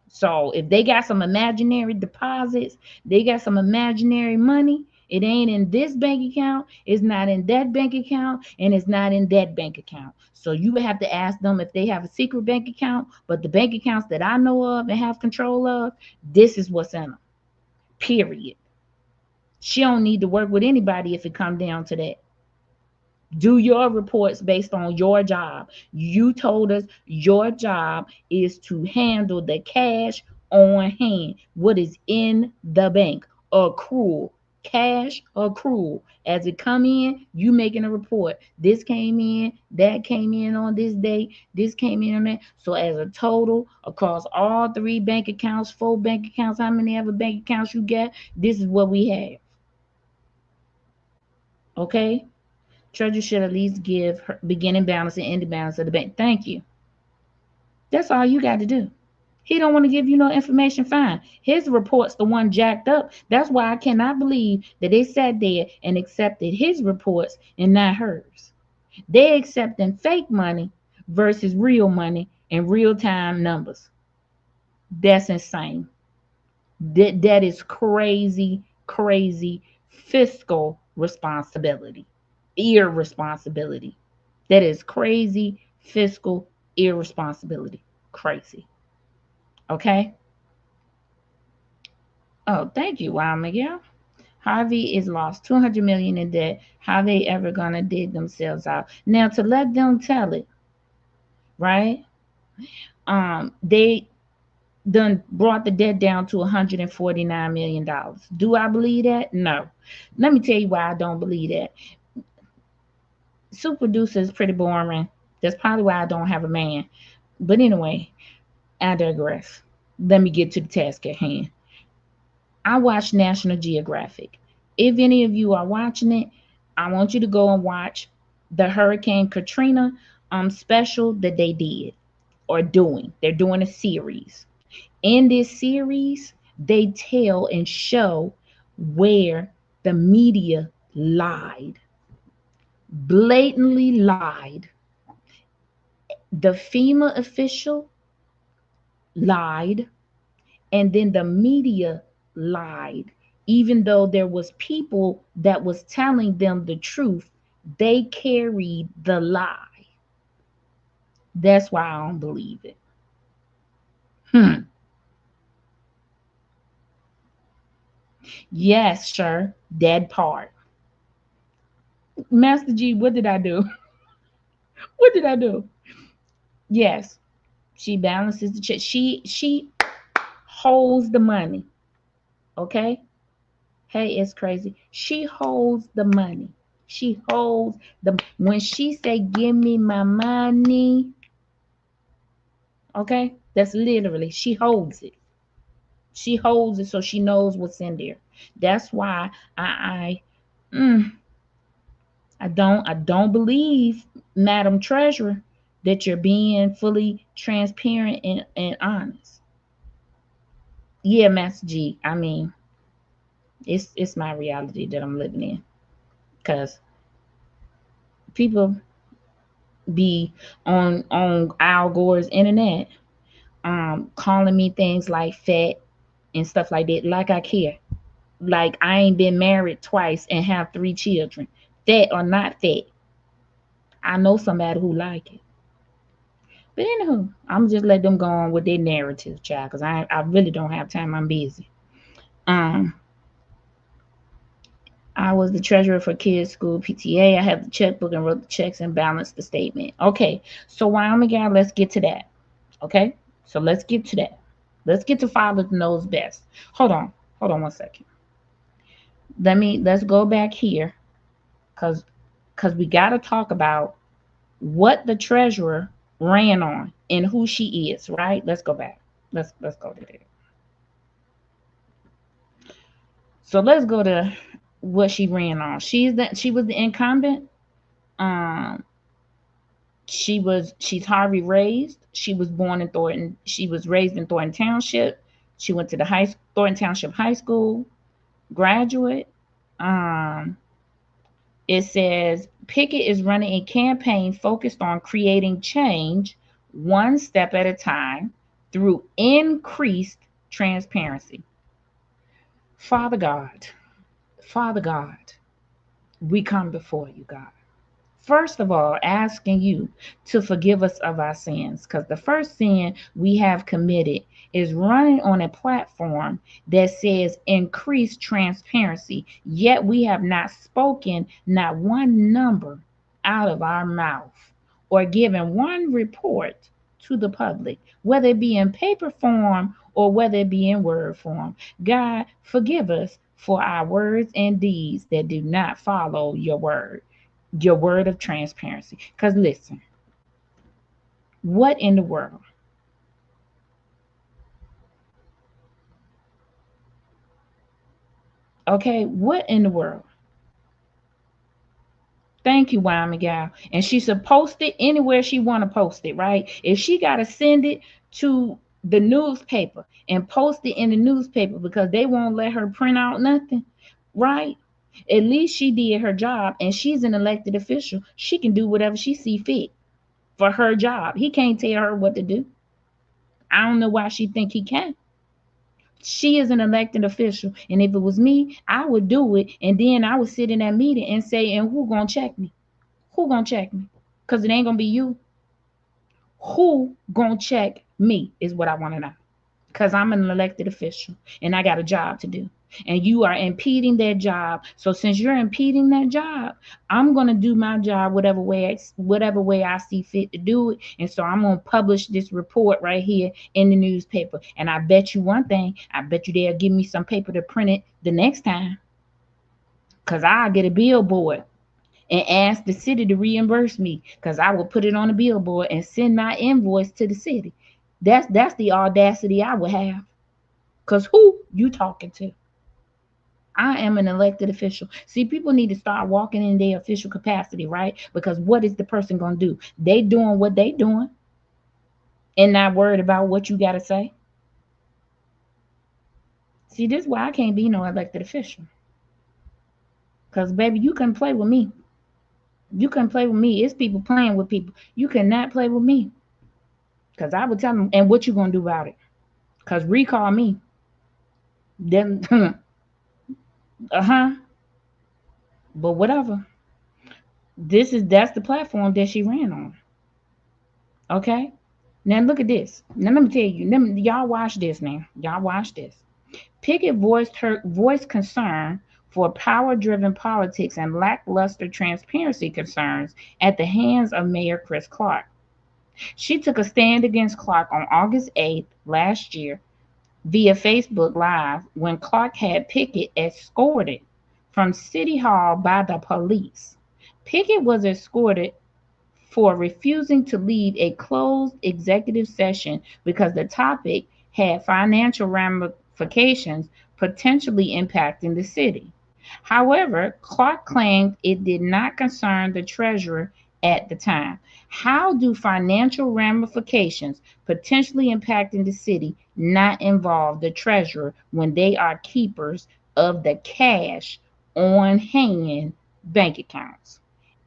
So if they got some imaginary deposits, they got some imaginary money, it ain't in this bank account, it's not in that bank account, and it's not in that bank account. So you would have to ask them if they have a secret bank account, but the bank accounts that I know of and have control of, this is what's in them. Period. She don't need to work with anybody if it come down to that. Do your reports based on your job. You told us your job is to handle the cash on hand, what is in the bank, accrual, cash accrual. As it come in, you making a report. This came in, that came in on this date, this came in on that. So as a total across all three bank accounts, four bank accounts, how many other bank accounts you got, this is what we have. Okay? Treasurer should at least give her beginning balance and ending balance of the bank. Thank you. That's all you got to do. He don't want to give you no information. Fine. His report's the one jacked up. That's why I cannot believe that they sat there and accepted his reports and not hers. They accepting fake money versus real money and real time numbers. That's insane. That is crazy, crazy fiscal responsibility, irresponsibility. That is crazy fiscal irresponsibility. Crazy. Okay. Oh, thank you, Wow Miguel. Harvey is lost 200 million in debt. How they ever gonna dig themselves out? Now to let them tell it, right? They done brought the debt down to 149 million dollars. Do I believe that? No. Let me tell you why I don't believe that. Super producer is pretty boring. That's probably why I don't have a man. But anyway, I digress. Let me get to the task at hand. I watch National Geographic. If any of you are watching it, I want you to go and watch the Hurricane Katrina special that they did or doing. They're doing a series. In this series, they tell and show where the media lied, blatantly lied. The FEMA official lied, and then the media lied. Even though there was people that was telling them the truth, they carried the lie. That's why I don't believe it. Yes, sure, that part. Master G, what did I do? What did I do? Yes, she balances the check. She holds the money. Okay. Hey, it's crazy. She holds the money. She holds the when she say give me my money, okay? That's literally she holds it. She holds it so she knows what's in there. That's why I I mm, I don't believe, Madam Treasurer, that you're being fully transparent and honest. Yeah, Master G. I mean, it's my reality that I'm living in. Cause people be on Al Gore's internet, calling me things like fat and stuff like that. Like I care. Like I ain't been married twice and have three children. Fat or not fat, I know somebody who like it. But anywho, I'm just let them go on with their narrative, child, because I really don't have time. I'm busy. Um, I was the treasurer for kids school PTA. I have the checkbook and wrote the checks and balanced the statement. Okay, so Wyoming guy, let's get to that. Okay, so let's get to that. Let's get to Father knows best. Hold on one second. Let's go back here, because we got to talk about what the treasurer ran on and who she is, right? Let's go back. Let's go to that. So let's go to what she ran on. She was the incumbent. Um, she's Harvey raised. She was born in Thornton. She was raised in Thornton Township. She went to the Thornton Township High School. Graduate. Um, it says Pickett is running a campaign focused on creating change one step at a time through increased transparency. Father God, Father God, we come before you, God. First of all, asking you to forgive us of our sins, because the first sin we have committed is running on a platform that says increase transparency, yet we have not spoken not one number out of our mouth or given one report to the public, whether it be in paper form or whether it be in word form. God, forgive us for our words and deeds that do not follow your word of transparency. Because listen, what in the world? Okay, what in the world? Thank you, Wyman Gal. And she should post it anywhere she want to post it, right? If she got to send it to the newspaper and post it in the newspaper because they won't let her print out nothing, right? At least she did her job, and she's an elected official. She can do whatever she see fit for her job. He can't tell her what to do. I don't know why she think he can. She is an elected official, and if it was me, I would do it, and then I would sit in that meeting and say, and who gonna check me? Who gonna check me? Because it ain't gonna be you. Who gonna check me is what I want to know. Because I'm an elected official and I got a job to do, and you are impeding that job. So since you're impeding that job, I'm gonna do my job whatever way I see fit to do it. And so I'm gonna publish this report right here in the newspaper. And I bet you one thing, I bet you they'll give me some paper to print it the next time, because I'll get a billboard and ask the city to reimburse me, because I will put it on a billboard and send my invoice to the city. That's the audacity I would have. Because who you talking to? I am an elected official. See, people need to start walking in their official capacity, right? Because what is the person going to do? They doing what they doing and not worried about what you got to say. See, this is why I can't be no elected official. Because, baby, you can play with me. You can play with me. It's people playing with people. You cannot play with me. Because I would tell them, and what you going to do about it? Because recall me. Then, uh-huh. But whatever. That's the platform that she ran on. Okay? Now look at this. Now let me tell you. Y'all watch this now. Y'all watch this. Pickett voiced concern for power-driven politics and lackluster transparency concerns at the hands of Mayor Chris Clark. She took a stand against Clark on August 8th last year via Facebook Live when Clark had Pickett escorted from City Hall by the police. Pickett was escorted for refusing to leave a closed executive session because the topic had financial ramifications potentially impacting the city. However, Clark claimed it did not concern the treasurer at the time. How do financial ramifications potentially impacting the city not involve the treasurer when they are keepers of the cash on hand bank accounts?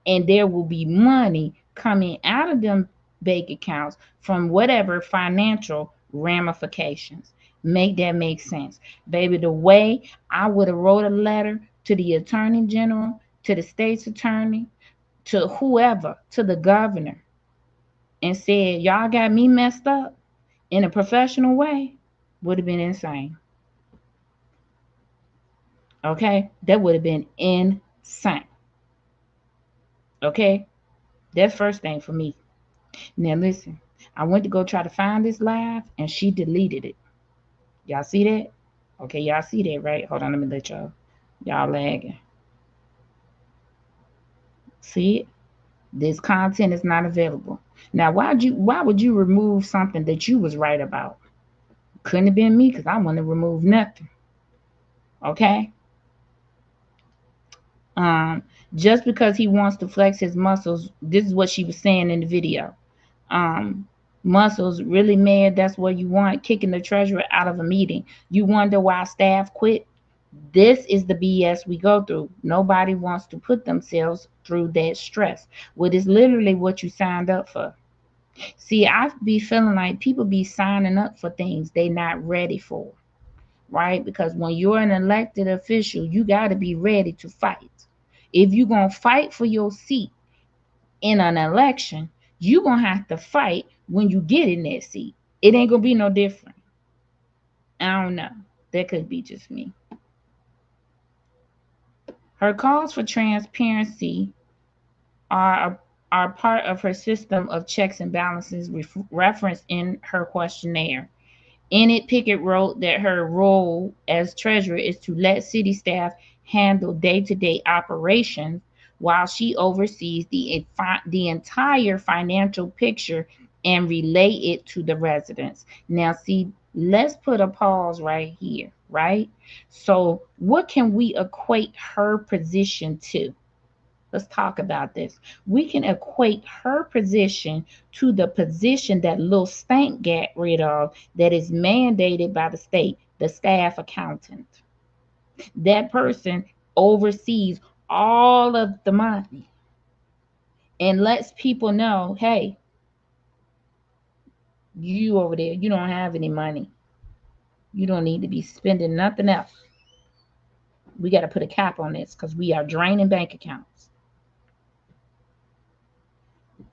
And there will be money coming out of them bank accounts from whatever financial ramifications. Make that make sense, baby? The way I would have wrote a letter to the attorney general, to the state's attorney, to whoever, to the governor, and said, y'all got me messed up in a professional way, would have been insane. Okay? That would have been insane. Okay? That's first thing for me. Now listen, I went to go try to find this live and she deleted it. Y'all see that? Okay, y'all see that, right? Hold on, let me let y'all. Y'all lagging. See it? This content is not available. Now, why would you remove something that you was right about? Couldn't have been me because I wouldn't have removed nothing. Okay? Um, just because he wants to flex his muscles, this is what she was saying in the video. Um, Muscles, really mad, that's what you want, kicking the treasurer out of a meeting. You wonder why staff quit? This is the BS we go through. Nobody wants to put themselves through that stress. What is literally what you signed up for. See, I be feeling like people be signing up for things they not ready for, right? Because when you're an elected official, you got to be ready to fight. If you're going to fight for your seat in an election, you're going to have to fight when you get in that seat. It ain't going to be no different. I don't know. That could be just me. Her calls for transparency are are part of her system of checks and balances referenced in her questionnaire. In it, Pickett wrote that her role as treasurer is to let city staff handle day-to-day operations while she oversees the entire financial picture and relay it to the residents. Now, see, let's put a pause right here, right? So, what can we equate her position to? Let's talk about this. We can equate her position to the position that Lil Stank got rid of that is mandated by the state, the staff accountant. That person oversees all of the money and lets people know, hey, you over there, you don't have any money. You don't need to be spending nothing else. We got to put a cap on this because we are draining bank accounts.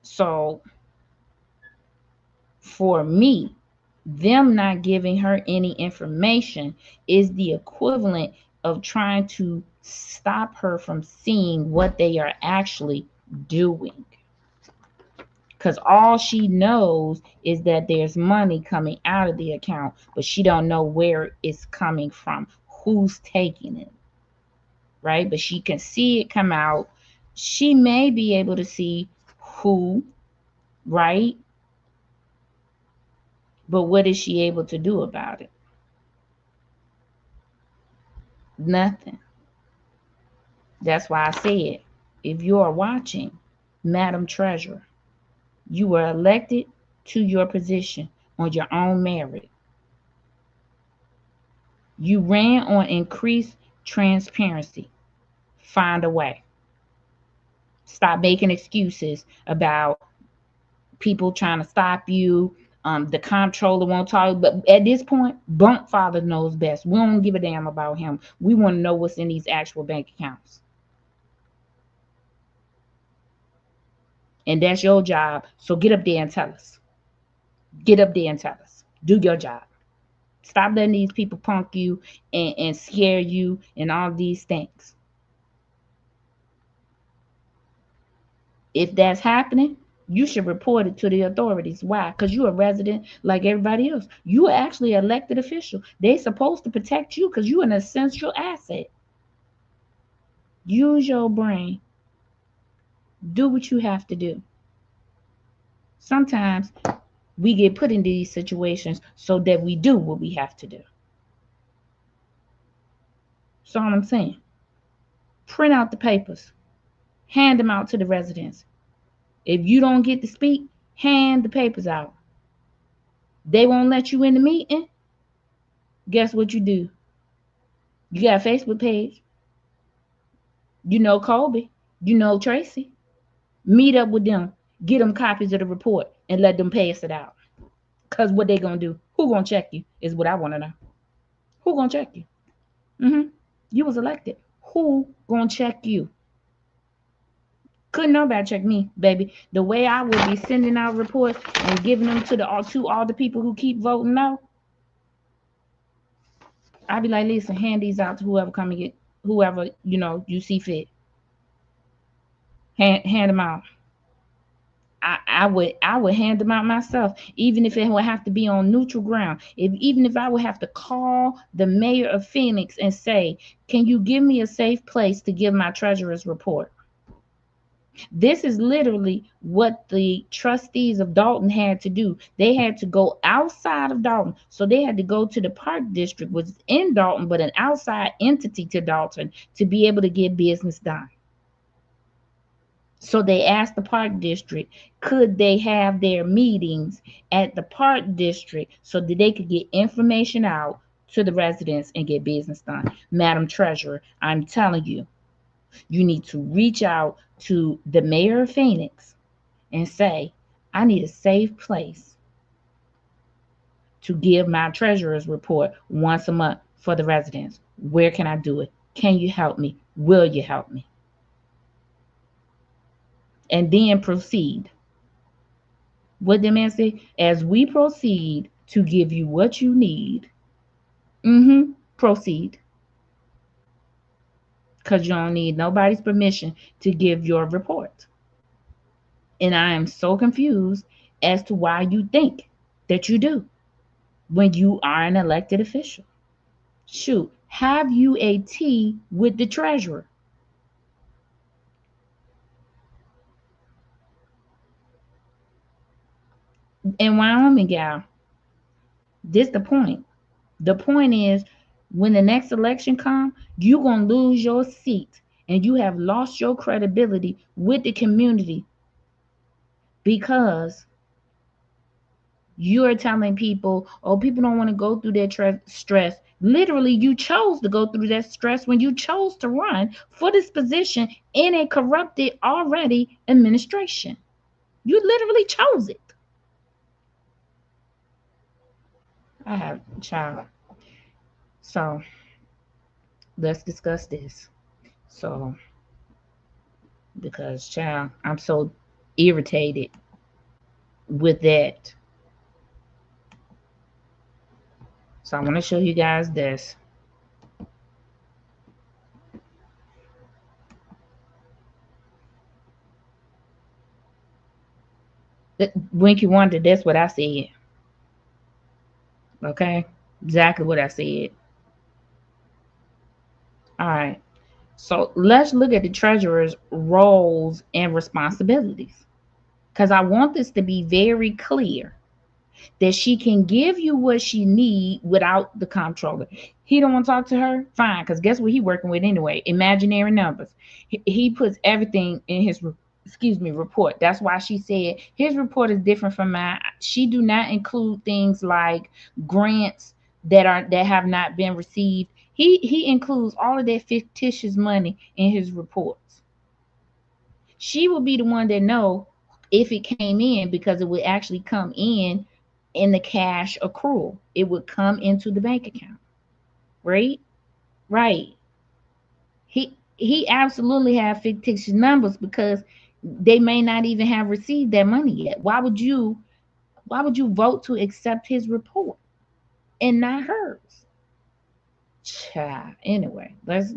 So for me, them not giving her any information is the equivalent of trying to stop her from seeing what they are actually doing. Because all she knows is that there's money coming out of the account, but she don't know where it's coming from, who's taking it, right? But she can see it come out. She may be able to see who, right? But what is she able to do about it? Nothing. That's why I said, if you are watching, Madam Treasurer, you were elected to your position on your own merit. You ran on increased transparency. Find a way. Stop making excuses about people trying to stop you. The comptroller won't talk, but at this point, Bump Father knows best. We don't give a damn about him. We want to know what's in these actual bank accounts. And that's your job. So get up there and tell us. Get up there and tell us. Do your job. Stop letting these people punk you and scare you and all these things. If that's happening, you should report it to the authorities. Why? Because you're a resident like everybody else. You are actually an elected official. They're supposed to protect you because you're an essential asset. Use your brain. Do what you have to do. Sometimes we get put in these situations so that we do what we have to do. That's all I'm saying. Print out the papers. Hand them out to the residents. If you don't get to speak, hand the papers out. They won't let you in the meeting. Guess what you do? You got a Facebook page. You know Colby. You know Tracy. Meet up with them. Get them copies of the report and let them pass it out. Because what they going to do? Who going to check you is what I want to know. Who going to check you? You was elected. Who going to check you? Couldn't nobody check me, baby. The way I would be sending out reports and giving them to all the people who keep voting no, I'd be like, listen, hand these out to whoever come and get whoever you see fit. Hand them out. I would hand them out myself, even if it would have to be on neutral ground. Even if I would have to call the mayor of Phoenix and say, "Can you give me a safe place to give my treasurer's report?" This is literally what the trustees of Dalton had to do. They had to go outside of Dalton. So they had to go to the Park District, which is in Dalton, but an outside entity to Dalton, to be able to get business done. So they asked the Park District, could they have their meetings at the Park District so that they could get information out to the residents and get business done. Madam Treasurer, I'm telling you, you need to reach out to the mayor of Phoenix and say, I need a safe place to give my treasurer's report once a month for the residents. Where can I do it? Can you help me? Will you help me? And then proceed. What the man say? As we proceed to give you what you need, proceed. Because you don't need nobody's permission to give your report. And I am so confused as to why you think that you do when you are an elected official. Shoot, have you a tea with the treasurer? In Wyoming, gal, this the point. The point is, when the next election comes, you're going to lose your seat and you have lost your credibility with the community because you're telling people, oh, people don't want to go through that stress. Literally, you chose to go through that stress when you chose to run for this position in a corrupted already administration. You literally chose it. I have a child. So let's discuss this. So, because, child, I'm so irritated with that. So I want to show you guys this. Winky Wonder, that's what I said. Okay? Exactly what I said. All right. So let's look at the treasurer's roles and responsibilities. Because I want this to be very clear that she can give you what she need without the comptroller. He don't want to talk to her? Fine, because guess what he working with anyway? Imaginary numbers. He puts everything in his report. That's why she said his report is different from mine. She do not include things like grants that have not been received. He includes all of that fictitious money in his reports. She will be the one that know if it came in because it would actually come in the cash accrual. It would come into the bank account. Right? Right. He absolutely have fictitious numbers because they may not even have received that money yet. Why would you vote to accept his report and not hers? Child. Anyway, let's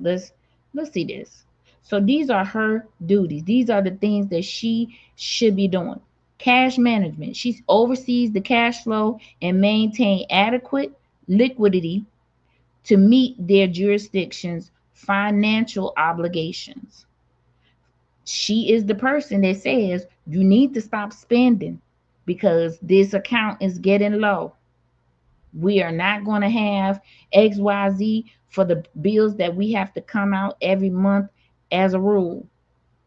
see this. So these are her duties. These are the things that she should be doing. Cash management. She oversees the cash flow and maintain adequate liquidity to meet their jurisdiction's financial obligations. She is the person that says you need to stop spending because this account is getting low. We are not going to have XYZ for the bills that we have to come out every month as a rule.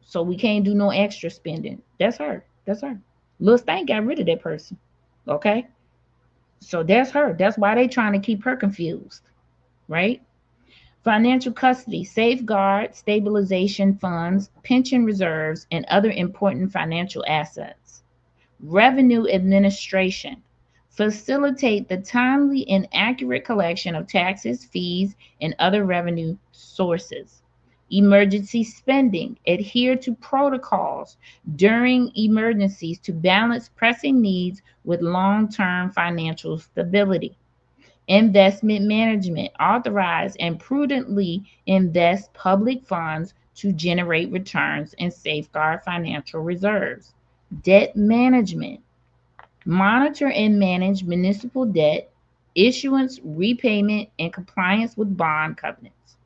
So we can't do no extra spending. That's her. That's her. Lil Stank got rid of that person. Okay? So that's her. That's why they trying to keep her confused. Right? Financial custody, safeguard, stabilization funds, pension reserves, and other important financial assets. Revenue administration, facilitate the timely and accurate collection of taxes, fees, and other revenue sources. Emergency spending, adhere to protocols during emergencies to balance pressing needs with long-term financial stability. Investment management, authorize and prudently invest public funds to generate returns and safeguard financial reserves. Debt management. Monitor and manage municipal debt, issuance, repayment, and compliance with bond covenants.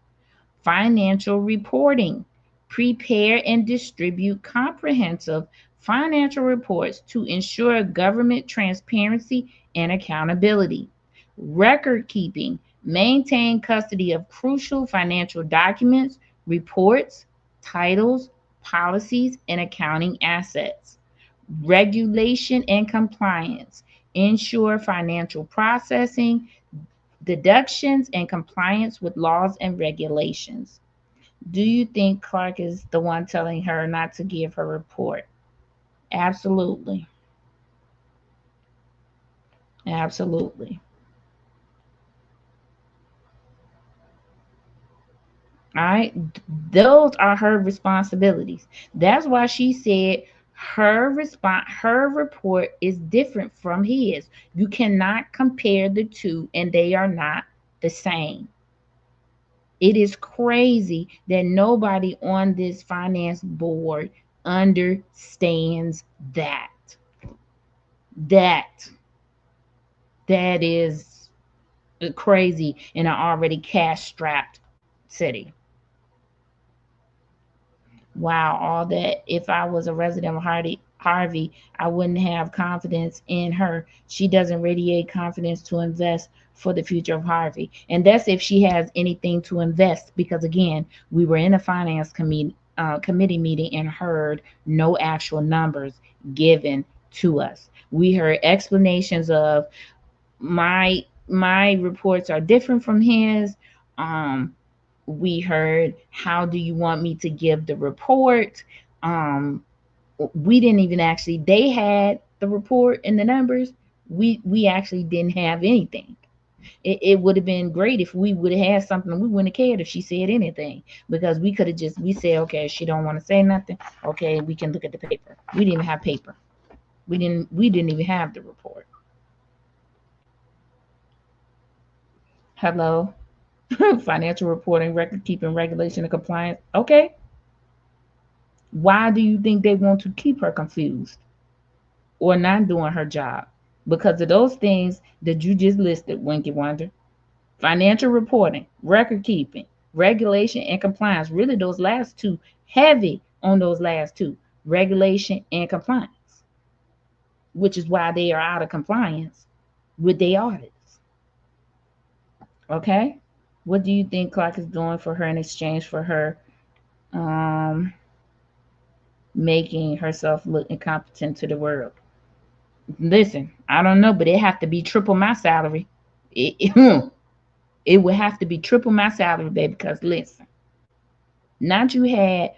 Financial reporting. Prepare and distribute comprehensive financial reports to ensure government transparency and accountability. Record keeping. Maintain custody of crucial financial documents, reports, titles, policies, and accounting assets. Regulation and compliance. Ensure financial processing, deductions, and compliance with laws and regulations. Do you think Clark is the one telling her not to give her report? Absolutely. Absolutely. All right. Those are her responsibilities. That's why she said her report is different from his. You cannot compare the two, and they are not the same. It is crazy that nobody on this finance board understands that. That that is crazy in an already cash strapped city. Wow, all that. If I was a resident of Harvey, I wouldn't have confidence in her. She doesn't radiate confidence to invest for the future of Harvey. And that's if she has anything to invest, because again, we were in a finance committee meeting and heard no actual numbers given to us. We heard explanations of my reports are different from his. Um, we heard, how do you want me to give the report? um we didn't even actually, they had the report and the numbers. We actually didn't have anything. It would have been great if we would have had something. We wouldn't have cared if she said anything, because we could have just, we said, okay, she don't want to say nothing, okay, we can look at the paper. We didn't even have paper. We didn't even have the report. Hello. Financial reporting, record keeping, regulation, and compliance. Okay. Why do you think they want to keep her confused or not doing her job? Because of those things that you just listed, Winky Wonder. Financial reporting, record keeping, regulation, and compliance. Really, those last two, heavy on those last two, regulation and compliance, which is why they are out of compliance with their audits. Okay? What do you think Clark is doing for her in exchange for her um, making herself look incompetent to the world? Listen, I don't know, but it have to be triple my salary. It would have to be triple my salary, baby. Because listen, not you had,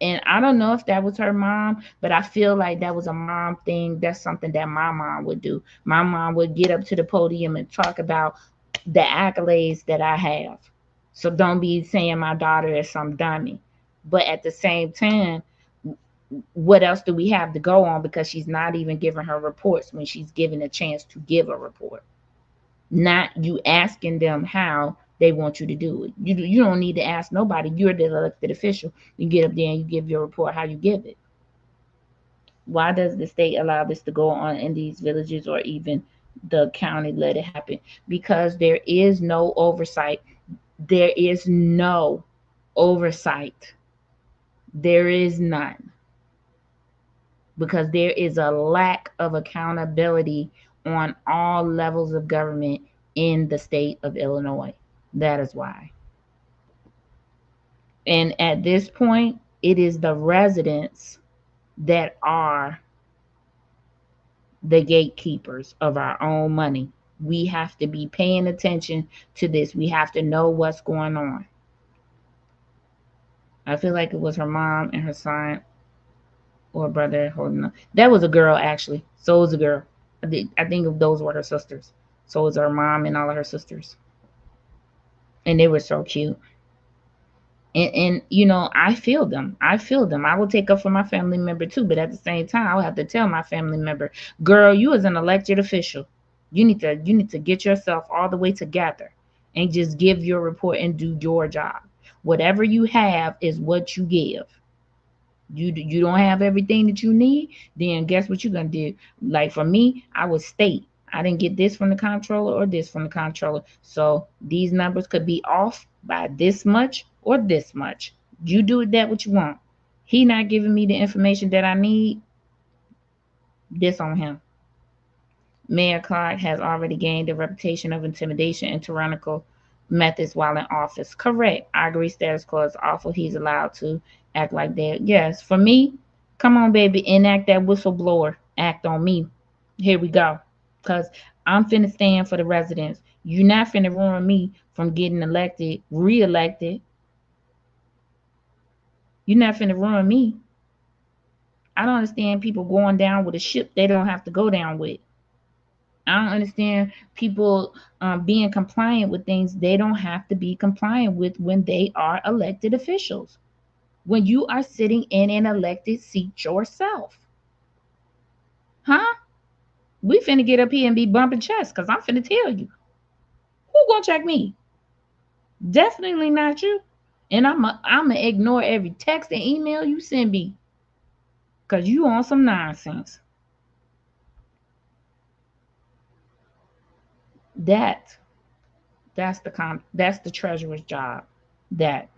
and I don't know if that was her mom, but I feel like that was a mom thing. That's something that my mom would do. My mom would get up to the podium and talk about the accolades that I have. So don't be saying my daughter is some dummy. But at the same time, what else do we have to go on? Because she's not even giving her reports when she's given a chance to give a report. Not you asking them how they want you to do it. You don't need to ask nobody. You're the elected official. You get up there and you give your report how you give it. Why does the state allow this to go on in these villages, or even the county let it happen? Because there is no oversight. There is no oversight. There is none. Because there is a lack of accountability on all levels of government in the state of Illinois. That is why. And at this point, it is the residents that are the gatekeepers of our own money. We have to be paying attention to this. We have to know what's going on. I feel like it was her mom and her son or brother holding on. That was a girl, actually. So it was a girl. I think those were her sisters. So it was her mom and all of her sisters. And they were so cute. And you know, I feel them. I feel them. I will take up for my family member too, but at the same time, I'll have to tell my family member, girl, you as an elected official, you need to get yourself all the way together and just give your report and do your job. Whatever you have is what you give. You don't have everything that you need, then guess what you're gonna do? Like for me, I would state I didn't get this from the comptroller or this from the comptroller. So these numbers could be off by this much or this much. You do with that what you want. He not giving me the information that I need, this on him. Mayor Clark has already gained a reputation of intimidation and tyrannical methods while in office. Correct. I agree. Status quo is awful. He's allowed to act like that. Yes. For me, come on, baby, enact that whistleblower act on me. Here we go. Because I'm finna stand for the residents. You're not finna ruin me from getting elected, re-elected. You're not finna ruin me. I don't understand people going down with a ship they don't have to go down with. I don't understand people being compliant with things they don't have to be compliant with when they are elected officials. When you are sitting in an elected seat yourself. Huh? We finna get up here and be bumping chests because I'm finna tell you. Who gonna check me? Definitely not you. And I'm gonna ignore every text and email you send me because you on some nonsense. That that's the treasurer's job. That,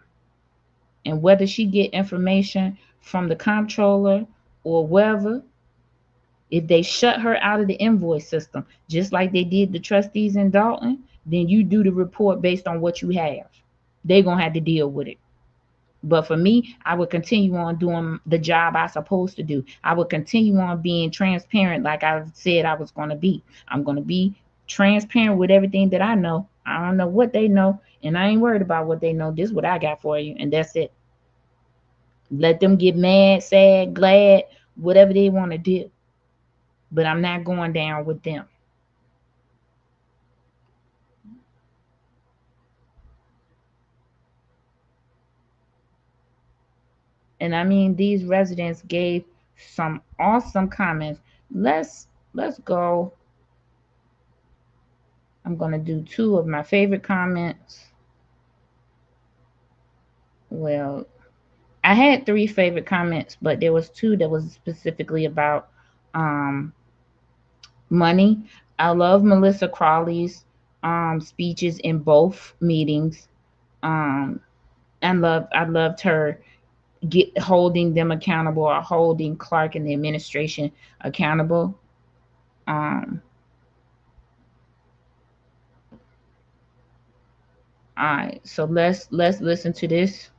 and whether she get information from the comptroller or wherever, if they shut her out of the invoice system just like they did the trustees in Dalton, then you do the report based on what you have. They're gonna have to deal with it. But for me, I would continue on doing the job I supposed to do. I would continue on being transparent like I said I was going to be. I'm going to be transparent with everything that I know. I don't know what they know, and I ain't worried about what they know. This is what I got for you, and that's it. Let them get mad, sad, glad, whatever they want to do. But I'm not going down with them. And I mean, these residents gave some awesome comments. Let's go. I'm gonna do two of my favorite comments. Well, I had three favorite comments, but there was two that was specifically about um, money. I love Melissa Crawley's speeches in both meetings. Um, I loved her get holding them accountable or holding Clark and the administration accountable. Um, all right, so let's listen to this.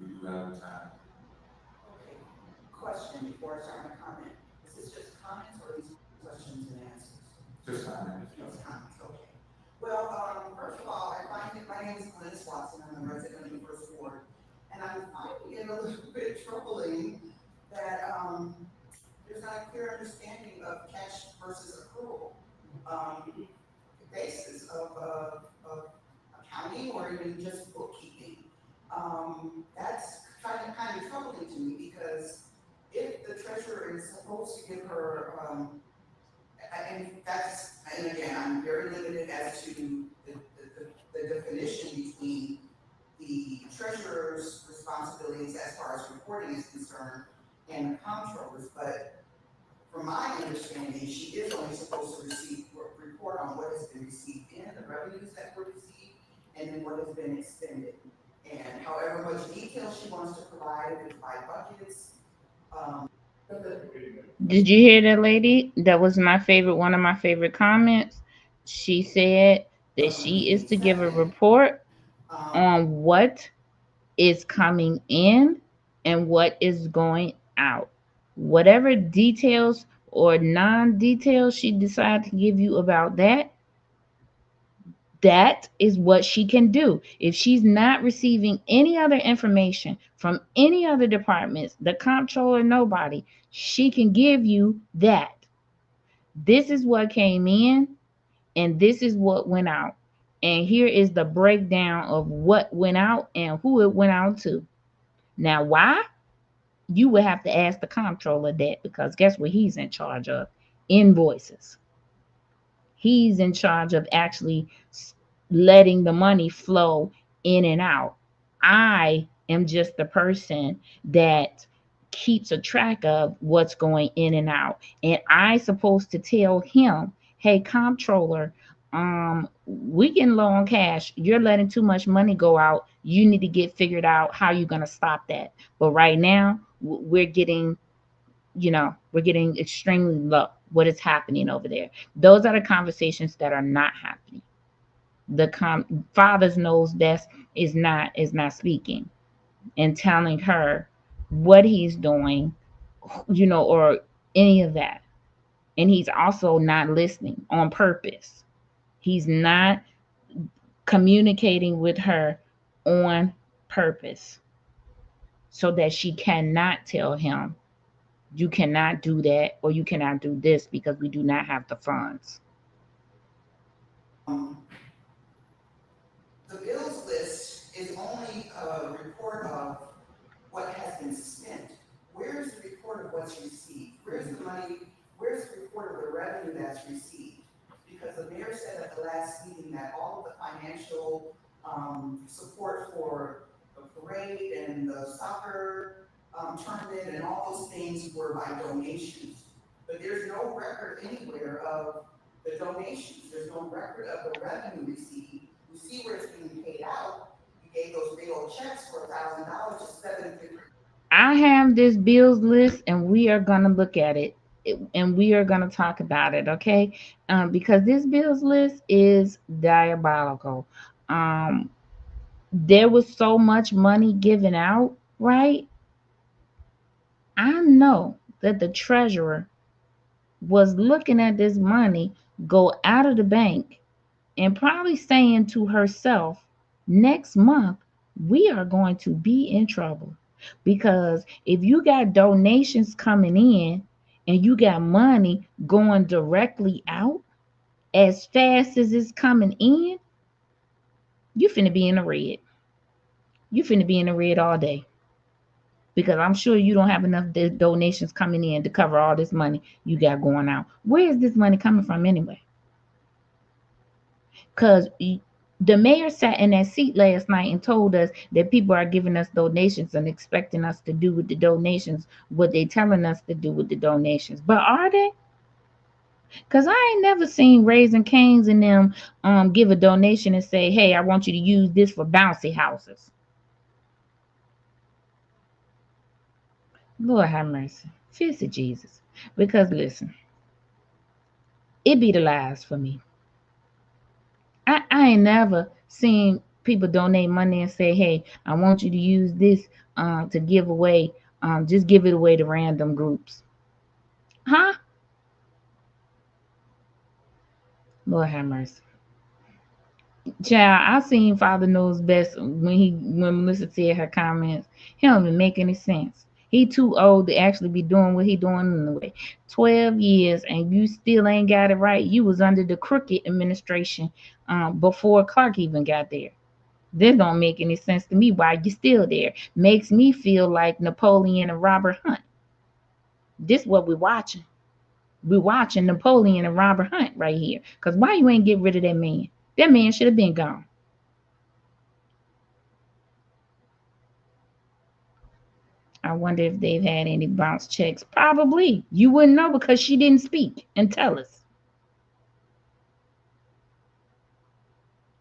We do have time. Okay. Question before I start my comment. Is this just comments or are these questions and answers? Just comments. Just comments. Okay. Well, first of all, I find that my name is Glennis Watson. I'm a resident of the First Ward, and I'm finding it a little bit troubling that there's not a clear understanding of cash versus accrual basis of accounting or even just bookkeeping. That's kind of troubling to me because if the treasurer is supposed to give her, and again, I'm very limited as to the definition between the treasurer's responsibilities as far as reporting is concerned and the comptroller's, but from my understanding, she is only supposed to report on what has been received in, the revenues that were received, and then what has been expended. And however much detail she wants to provide, if it's by buckets. Did you hear that, lady? That was my favorite, one of my favorite comments. She said that she is to give a report on what is coming in and what is going out. Whatever details or non details she decides to give you about that, that is what she can do. If she's not receiving any other information from any other departments, the comptroller, nobody, she can give you that. This is what came in and this is what went out. And here is the breakdown of what went out and who it went out to. Now, why? You would have to ask the comptroller that because guess what he's in charge of? Invoices. He's in charge of actually letting the money flow in and out. I am just the person that keeps a track of what's going in and out. And I supposed to tell him, hey, comptroller, we getting low on cash. You're letting too much money go out. You need to get figured out how you're gonna stop that. But right now, we're getting, we're getting extremely low. What is happening over there? Those are the conversations that are not happening. The father's knows best is not speaking and telling her what he's doing, or any of that. And he's also not listening on purpose. He's not communicating with her on purpose so that she cannot tell him, you cannot do that or you cannot do this because we do not have the funds. The bills list is only a report of what has been spent. Where's the report of what's received? Where's the money? Where's the report of the revenue that's received? Because the mayor said at the last meeting that all of the financial support for the parade and the soccer tournament and all those things were by donations. But there's no record anywhere of the donations. There's no record of the revenue received. You see where it's being paid out. You gave those big old checks for $1,000 to 750. I have this bills list and we are going to look at it, and we are going to talk about it, okay? Because this bills list is diabolical. Um, there was so much money given out, right? I know that the treasurer was looking at this money go out of the bank and probably saying to herself, next month, we are going to be in trouble. Because if you got donations coming in and you got money going directly out as fast as it's coming in, you finna be in the red. You finna be in the red all day. Because I'm sure you don't have enough donations coming in to cover all this money you got going out. Where is this money coming from anyway? Because the mayor sat in that seat last night and told us that people are giving us donations and expecting us to do with the donations what they telling us to do with the donations. But are they? Because I ain't never seen Raising Canes and them give a donation and say, hey, I want you to use this for bouncy houses. Lord have mercy. Visit Jesus. Because listen, it be the lies for me. I ain't never seen people donate money and say, hey, I want you to use this to give away, just give it away to random groups. Huh? Lord have mercy. Child, I seen Father Knows Best when Melissa said her comments. He don't even make any sense. He too old to actually be doing what he doing anyway. 12 years and you still ain't got it right. You was under the crooked administration before Clark even got there. This don't make any sense to me. Why you still there? Makes me feel like Napoleon and Robert Hunt. This what we're watching. We're watching Napoleon and Robert Hunt right here. Because why you ain't get rid of that man? That man should have been gone. I wonder if they've had any bounce checks. Probably. You wouldn't know because she didn't speak and tell us.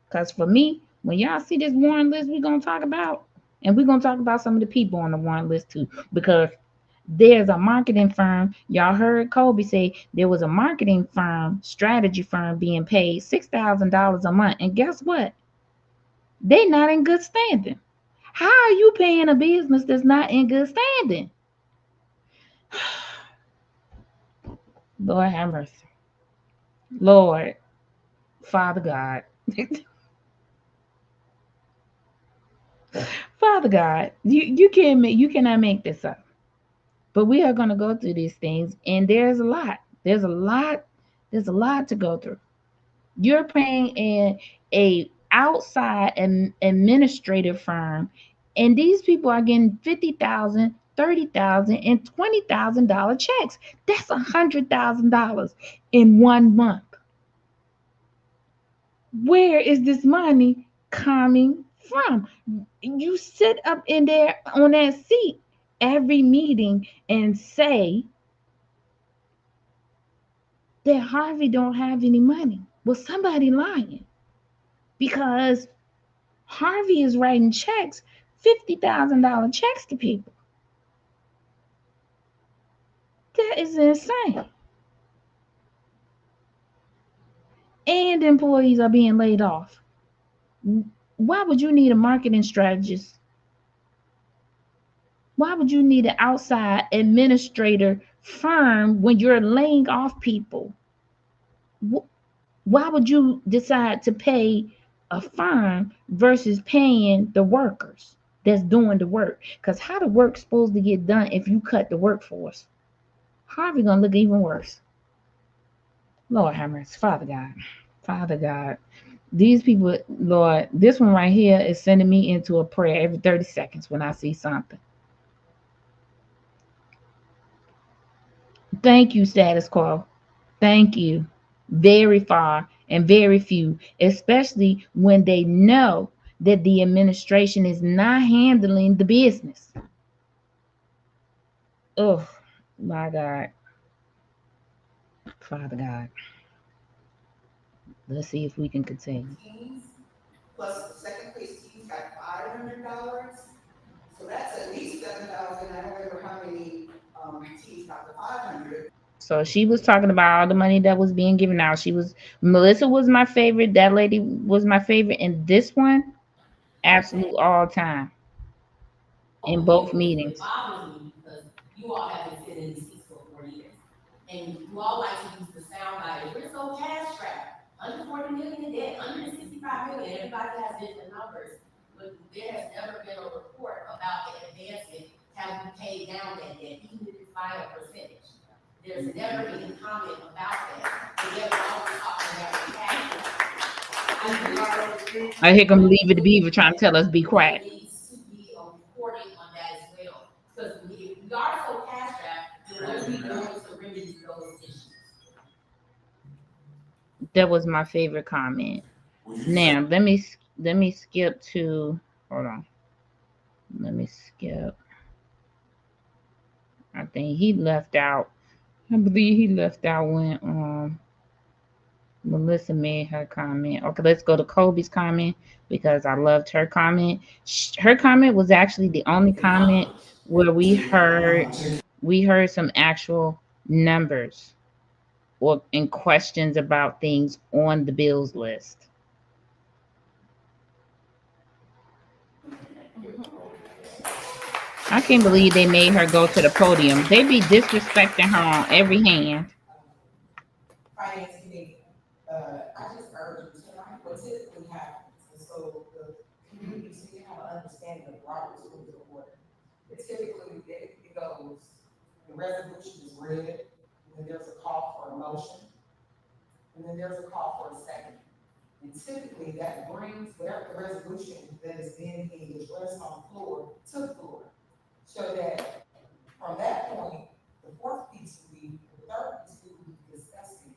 Because for me, when y'all see this warrant list we're going to talk about, and we're going to talk about some of the people on the warrant list too, because there's a marketing firm. Y'all heard Kobe say there was a marketing firm, strategy firm being paid $6,000 a month. And guess what? They're not in good standing. How are you paying a business that's not in good standing? Lord have mercy. Lord, Father God. Father God, you cannot make this up. But we are going to go through these things, and there's a lot. There's a lot to go through. You're paying a outside administrative firm, and these people are getting 50,000, 30,000, and $20,000 checks. That's $100,000 in 1 month. Where is this money coming from? You sit up in there on that seat every meeting and say that Harvey don't have any money. Well, somebody lying, because Harvey is writing checks, $50,000 checks to people. That is insane. And employees are being laid off. Why would you need a marketing strategist? Why would you need an outside administrator firm when you're laying off people? Why would you decide to pay a firm versus paying the workers that's doing the work? Because how the work's supposed to get done if you cut the workforce? Harvey gonna look even worse. Lord have mercy. Father God. Father God. These people, Lord, this one right here is sending me into a prayer every 30 seconds when I see something. Thank you, status quo. Thank you. Very far and very few, especially when they know that the administration is not handling the business. Oh, my God. Father God. Let's see if we can continue. Teams, plus the second place teams got $500. So that's at least 7,000. I don't remember how many teams got the 500. So she was talking about all the money that was being given out. Melissa was my favorite. That lady was my favorite. And this one, absolute all time in both meetings. Bothers me because you all have been sitting in these seats for 4 years. And you all like to use the sound bite. We're so cash strapped. 140 million in debt, 165 million. Everybody has different numbers. But there has never been a report about the advancement having paid down that debt, even if it's by a percentage. There's never been a comment about that. And yet we're always talking about cash. I hear them leave it to Beaver trying to tell us be quiet. There needs to be a reporting on that as well. Because if we are so cash strapped, then what are we doing to remedy those issues? That was my favorite comment. Now let me skip to, hold on. Let me skip. I think he left out. I believe he left out when Melissa made her comment. Okay, let's go to Kobe's comment because I loved her comment. Her comment was actually the only comment where we heard some actual numbers or and questions about things on the bills list. I can't believe they made her go to the podium. They be disrespecting her on every hand. Finance committee, I just urge you tonight, what typically happens, and so the community, so you have an understanding of Robert's rules of order. It goes, the resolution is read, and then there's a call for a motion, and then there's a call for a second. And typically that brings whatever the resolution that is then being addressed on the floor to the floor. So that from that point, the fourth piece will be, the third piece will be discussing it.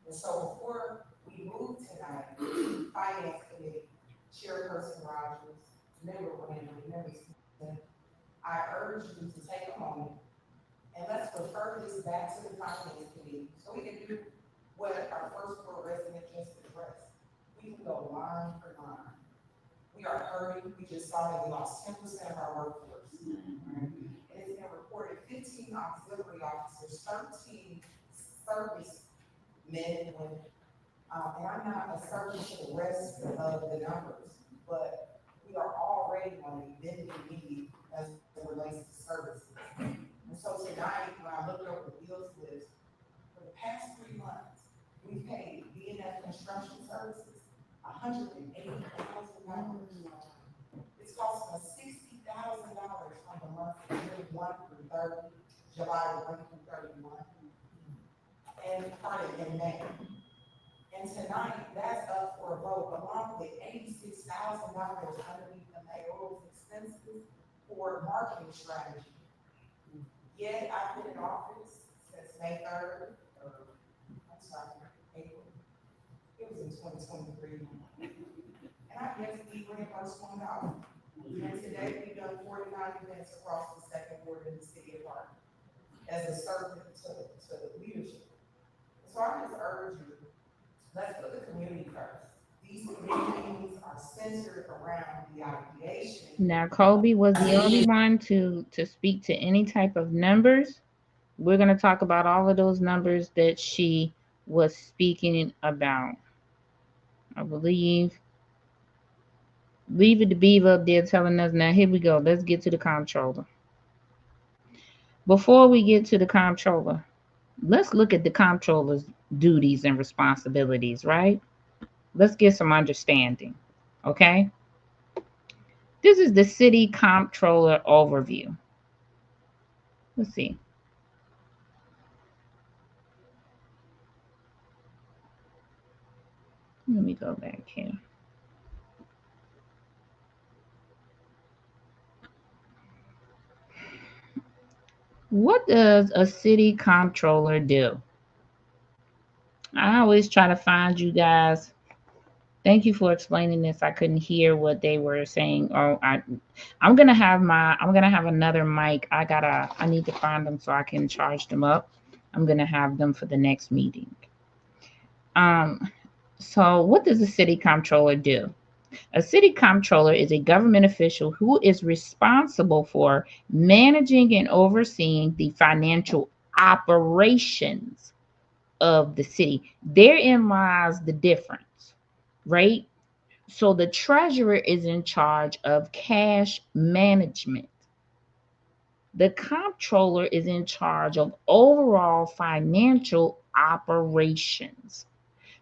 And so before we move tonight, Finance Committee, Chairperson Rogers, Member Randall, Member Smith, I urge you to take a moment and let's refer this back to the Finance Committee so we can do what our first floor resident just addressed. We can go line for line. We are hurting. We just saw that we lost 10% of our workforce. And it's been reported 15 auxiliary officers, 13 service men and women. And I'm not asserting to the rest of the numbers, but we are already on a bending knee as it relates to services. And so tonight, when I looked over the bills list, for the past 3 months, we paid BNF Construction Services $180,000. It's costing us $60,000 from the month of June 1 through 30, July 1 through 31, and in May. And tonight, that's up for a vote, along with $86,000 underneath the mayoral's expenses for marketing strategy. Yet I've been in office since May 3rd, April. It was in 2023. And I've yet to be reimbursed almost $1. And today we've done 49 events across the second ward in the city of Harvey as a servant to the leadership. So I just urge you, let's put the community first. These community meetings are centered around the ideation. Now, Colby was the only one to speak to any type of numbers. We're going to talk about all of those numbers that she was speaking about. I believe. Leave it to Beaver up there telling us. Now, here we go. Let's get to the comptroller. Before we get to the comptroller, let's look at the comptroller's duties and responsibilities, right? Let's get some understanding, okay? This is the city comptroller overview. Let's see. Let me go back here. What does a city comptroller do? I always try to find you guys. Thank you for explaining this. I couldn't hear what they were saying. Oh, I'm gonna have another mic. I need to find them so I can charge them up. I'm gonna have them for the next meeting. So what does a city comptroller do? A city comptroller is a government official who is responsible for managing and overseeing the financial operations of the city. Therein lies the difference, right? So the treasurer is in charge of cash management. The comptroller is in charge of overall financial operations.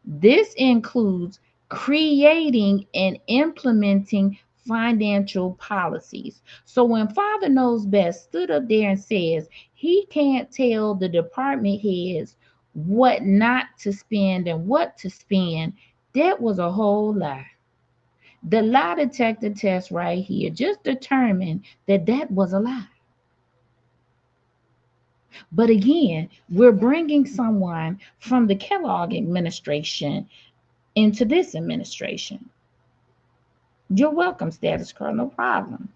This includes creating and implementing financial policies. So when Father Knows Best stood up there and says he can't tell the department heads what not to spend and what to spend, that was a whole lie. The lie detector test right here just determined that that was a lie. But again, we're bringing someone from the Kellogg administration into this administration. You're welcome, Status Quo, no problem.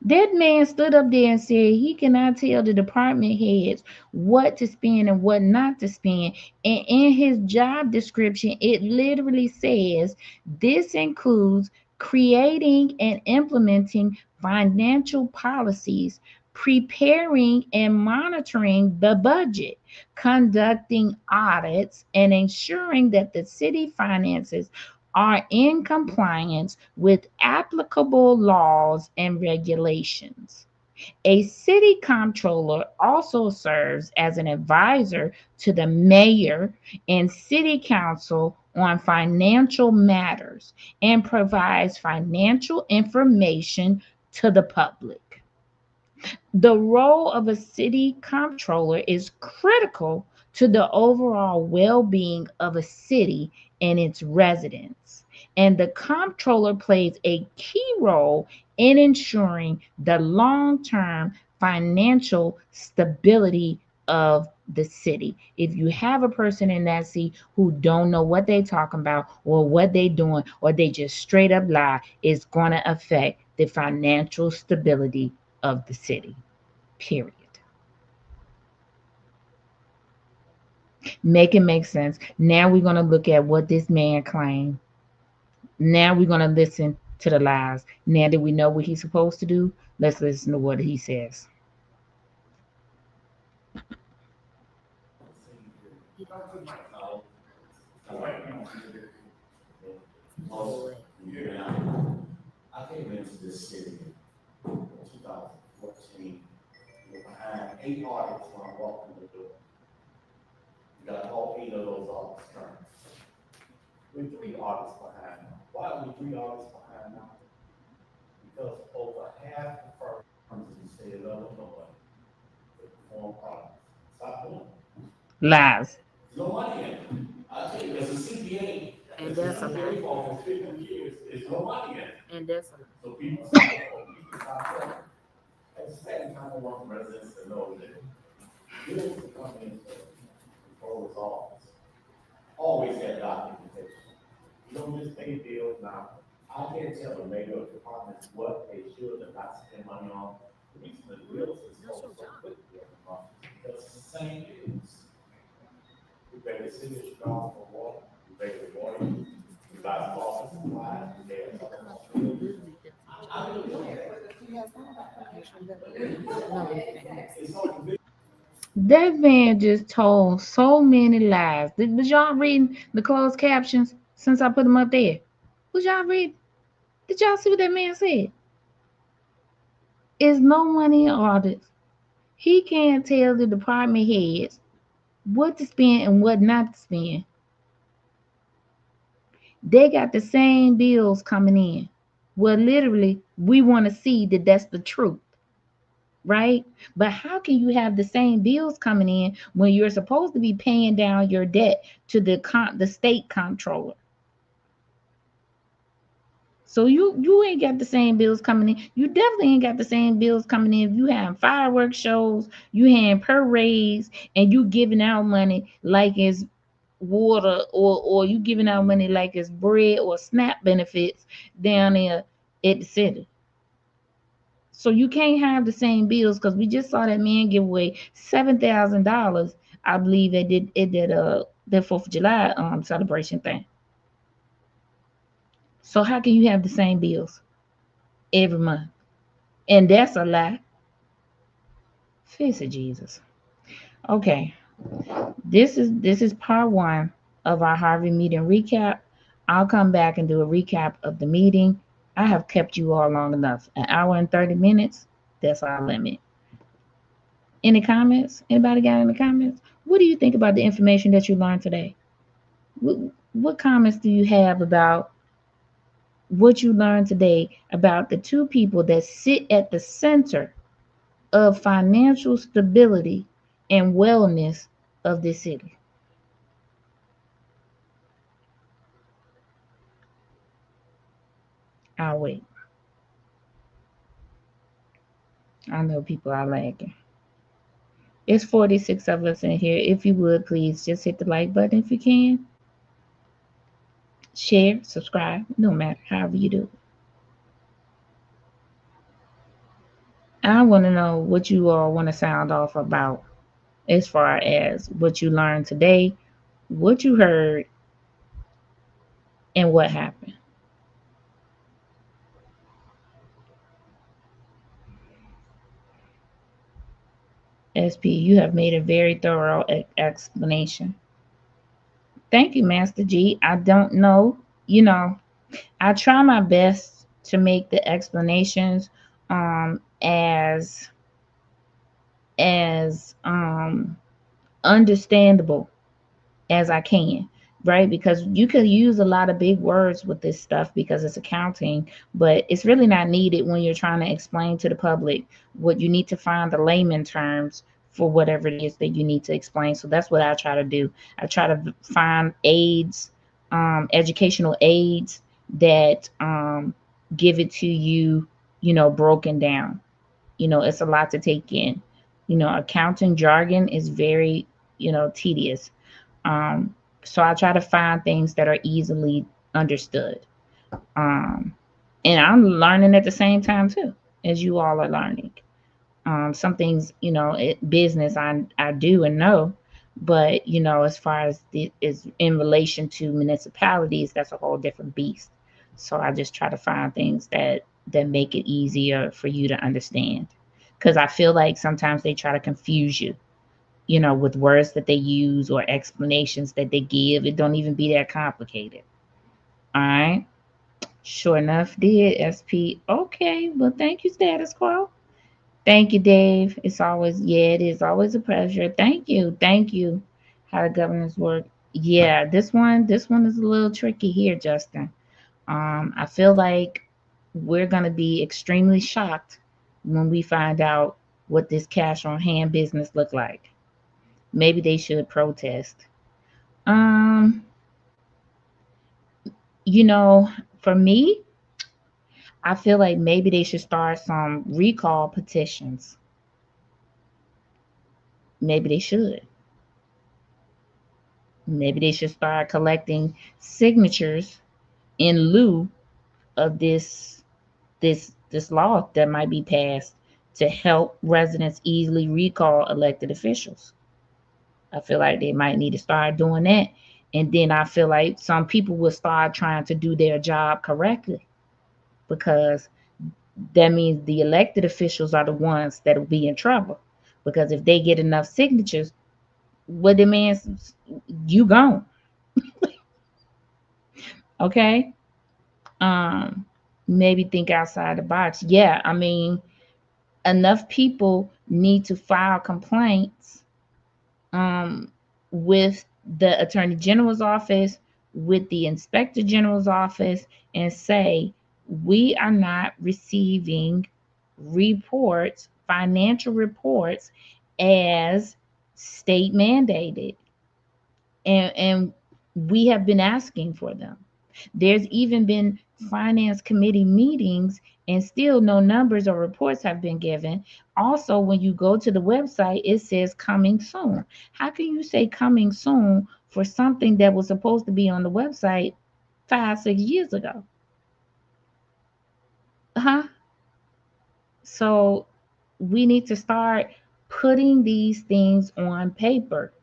That man stood up there and said he cannot tell the department heads what to spend and what not to spend. And in his job description, it literally says this includes creating and implementing financial policies, preparing and monitoring the budget, conducting audits, and ensuring that the city finances are in compliance with applicable laws and regulations. A city comptroller also serves as an advisor to the mayor and city council on financial matters and provides financial information to the public. The role of a city comptroller is critical to the overall well-being of a city and its residents. And the comptroller plays a key role in ensuring the long-term financial stability of the city. If you have a person in that seat who don't know what they talking about or what they doing, or they just straight up lie, it's going to affect the financial stability of the city. Period. Make it make sense. Now we're going to look at what this man claimed. Now we're going to listen to the lies. Now that we know what he's supposed to do, let's listen to what he says. I came into this city in 2014. I had 8 audits when I walked in the door. You got all 8 of those audits current. We're 3 audits behind now. Why are we 3 audits behind now? Because over half the firms in the state of Illinois perform audits. Stop doing it. Lies. There's no money in it. I tell you, as a CPA, And that's a lie. for 50 years, there's no money in it. And that's a lie. So people stop doing it. At the same time, I want residents to know that bills that come into the controller's office always have documentation. You don't just pay bills now. I can't tell the regular departments what they should and not spend money on. The reason the bills is so quickly every month is because it's the same bills. We pay the city of Chicago for water, we pay the water, we buy office supplies, we pay a telephone bill. I really don't care. It's on the That man just told so many lies. Was y'all reading the closed captions since I put them up there? Was y'all read? Did y'all see what that man said? Is no money in audits. He can't tell the department heads what to spend and what not to spend. They got the same bills coming in. Well, literally, we want to see that that's the truth, right? But how can you have the same bills coming in when you're supposed to be paying down your debt to the state comptroller? So you ain't got the same bills coming in. You definitely ain't got the same bills coming in if you have fireworks shows, you have parades, and you giving out money like it's water, or you giving out money like it's bread or SNAP benefits down there at the city. So you can't have the same bills because we just saw that man give away $7,000, I believe, at that Fourth of July celebration thing. So how can you have the same bills every month? And that's a lie. Face it, Jesus. Okay, this is part one of our Harvey meeting recap. I'll come back and do a recap of the meeting. I have kept you all long enough. An hour and 30 minutes. That's our limit. Any comments? Anybody got any comments? What do you think about the information that you learned today? What comments do you have about what you learned today about the two people that sit at the center of financial stability and wellness of this city? I'll wait. I know people are lagging. It's 46 of us in here. If you would, please just hit the like button if you can. Share, subscribe, no matter however you do it. I want to know what you all want to sound off about as far as what you learned today, what you heard, and what happened. SP, you have made a very thorough explanation. Thank you, Master G. I don't know, I try my best to make the explanations as understandable as I can, right? Because you could use a lot of big words with this stuff because it's accounting, but it's really not needed when you're trying to explain to the public what you need to find the layman terms for whatever it is that you need to explain. So that's what I try to do. I try to find aids, educational aids that give it to you, broken down. It's a lot to take in. Accounting jargon is very, tedious. So I try to find things that are easily understood. Um, and I'm learning at the same time too, as you all are learning. Some things, business I do and know, but as far as is in relation to municipalities, that's a whole different beast. So I just try to find things that make it easier for you to understand, because I feel like sometimes they try to confuse you, with words that they use or explanations that they give. It don't even be that complicated. All right. Sure enough, did SP. Okay. Well, thank you, Status Quo. Thank you, Dave. It is always a pleasure. Thank you. Thank you. How the governance work. Yeah, this one is a little tricky here, Justin. I feel like we're gonna be extremely shocked when we find out what this cash on hand business look like. Maybe they should protest. Um, you know, for me, I feel like maybe they should start some recall petitions. Maybe they should. Maybe they should start collecting signatures in lieu of this law that might be passed to help residents easily recall elected officials. I feel like they might need to start doing that. And then I feel like some people will start trying to do their job correctly, because that means the elected officials are the ones that will be in trouble. Because if they get enough signatures, what demands you gone? Okay. Um, Maybe think outside the box. Yeah, I mean, enough people need to file complaints um, with the Attorney General's office, with the Inspector General's office, and say, we are not receiving reports, financial reports, as state mandated. And we have been asking for them. There's even been finance committee meetings, and still no numbers or reports have been given. Also, when you go to the website, it says coming soon. How can you say coming soon for something that was supposed to be on the website 5, 6 years ago? Huh? So we need to start putting these things on paper.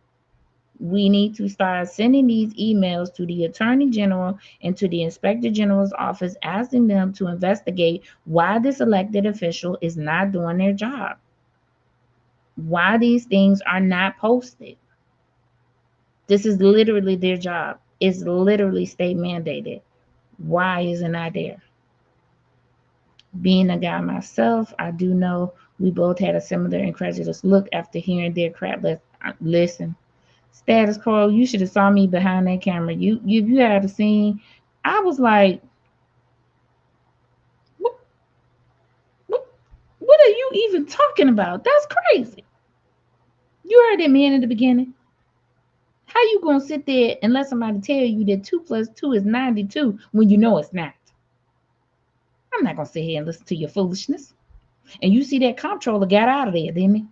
We need to start sending these emails to the Attorney General and to the Inspector General's office, asking them to investigate why this elected official is not doing their job, why these things are not posted. This is literally their job. It's literally state mandated. Why is it not there? Being a guy myself, I do know we both had a similar incredulous look after hearing their crap. Listen, status quo, you should have saw me behind that camera. You had a scene. I was like, what, what, what are you even talking about? That's crazy. You heard that man in the beginning. How you gonna sit there and let somebody tell you that 2 + 2 is 92 when you know it's not? I'm not gonna sit here and listen to your foolishness. And you see that comptroller got out of there, didn't he?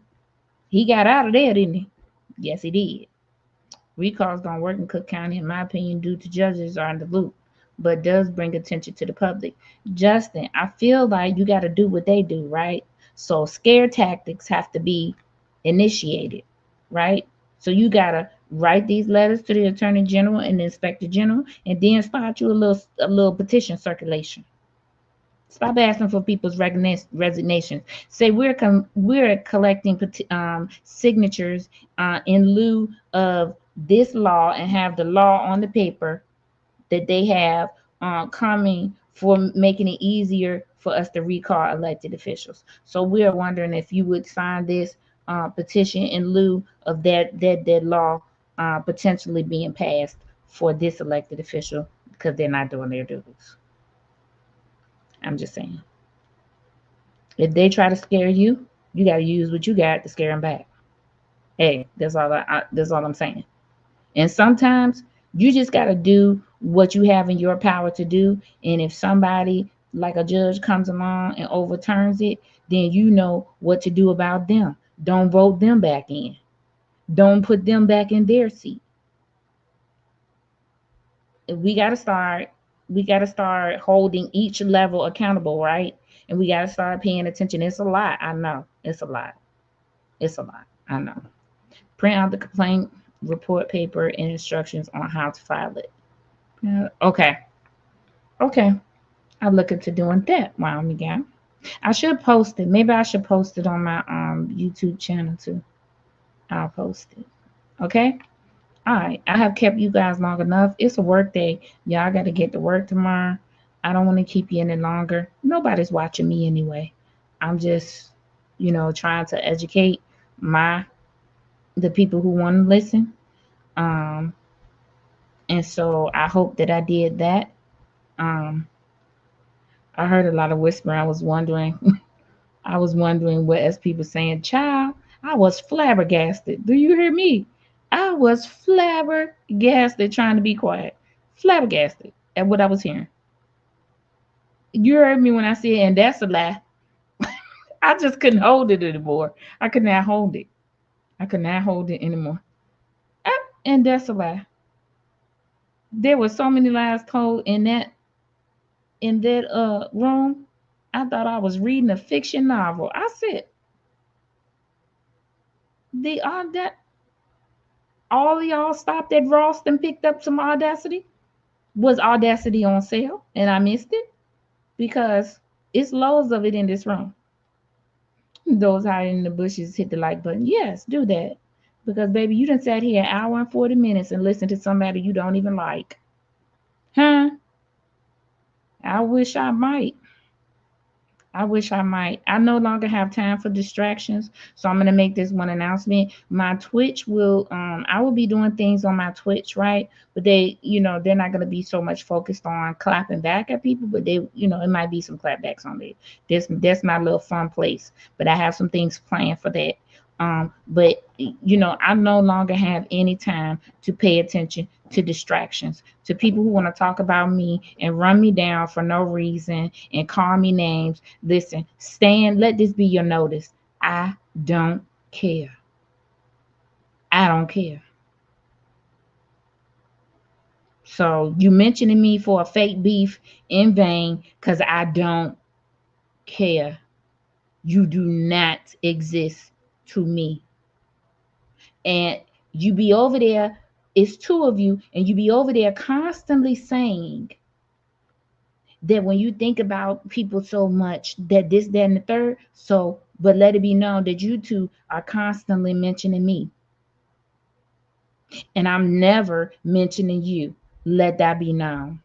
He got out of there, didn't he? Yes, he did. Recalls don't work in Cook County, in my opinion, due to judges are in the loop, but does bring attention to the public. Justin, I feel like you got to do what they do, right? So scare tactics have to be initiated, right? So you got to write these letters to the Attorney General and the Inspector General, and then start you a little petition circulation. Stop asking for people's resignations. Say we're collecting signatures in lieu of this law, and have the law on the paper that they have coming for making it easier for us to recall elected officials. So we are wondering if you would sign this petition in lieu of that law potentially being passed for this elected official, because they're not doing their duties. I'm just saying. If they try to scare you, you got to use what you got to scare them back. Hey, that's all I'm saying. And sometimes you just got to do what you have in your power to do. And if somebody like a judge comes along and overturns it, then you know what to do about them. Don't vote them back in. Don't put them back in their seat. We got to start. We got to start holding each level accountable, right? And we got to start paying attention. It's a lot. I know. It's a lot. It's a lot. I know. Print out the complaint report paper and instructions on how to file it. Yeah, okay. Okay. I'll look into doing that while I'm again. I should post it. Maybe I should post it on my YouTube channel too. I'll post it. Okay? All right. I have kept you guys long enough. It's a work day. Y'all got to get to work tomorrow. I don't want to keep you any longer. Nobody's watching me anyway. I'm just, trying to educate my the people who want to listen. Um, and so I hope that I did that. Um, I heard a lot of whispering. I was wondering what as people saying, child, I was flabbergasted. Do you hear me? I was flabbergasted trying to be quiet. Flabbergasted at what I was hearing. You heard me when I said, and that's a lie. I just couldn't hold it anymore. I could not hold it. I could not hold it anymore. And that's a lie. There were so many lies told in that. in that room, I thought I was reading a fiction novel. I said, the that all of y'all stopped at Ross and picked up some Audacity. Was Audacity on sale and I missed it? Because it's loads of it in this room. Those hiding in the bushes, hit the like button. Yes, do that. Because baby, you done sat here an hour and 40 minutes and listened to somebody you don't even like. Huh? I wish I might. I wish I might. I no longer have time for distractions, so I'm gonna make this one announcement. My Twitch will, I will be doing things on my Twitch, right? But they, they're not gonna be so much focused on clapping back at people, but they, it might be some clapbacks on there. That's my little fun place. But I have some things planned for that. But I no longer have any time to pay attention to distractions, to people who want to talk about me and run me down for no reason and call me names. Listen, stand, let this be your notice. I don't care. I don't care. So you mentioning me for a fake beef in vain because I don't care. You do not exist to me. And you be over there, it's two of you, and you be over there constantly saying that when you think about people so much, that this, that, and the third. So, but let it be known that you two are constantly mentioning me. And I'm never mentioning you. Let that be known.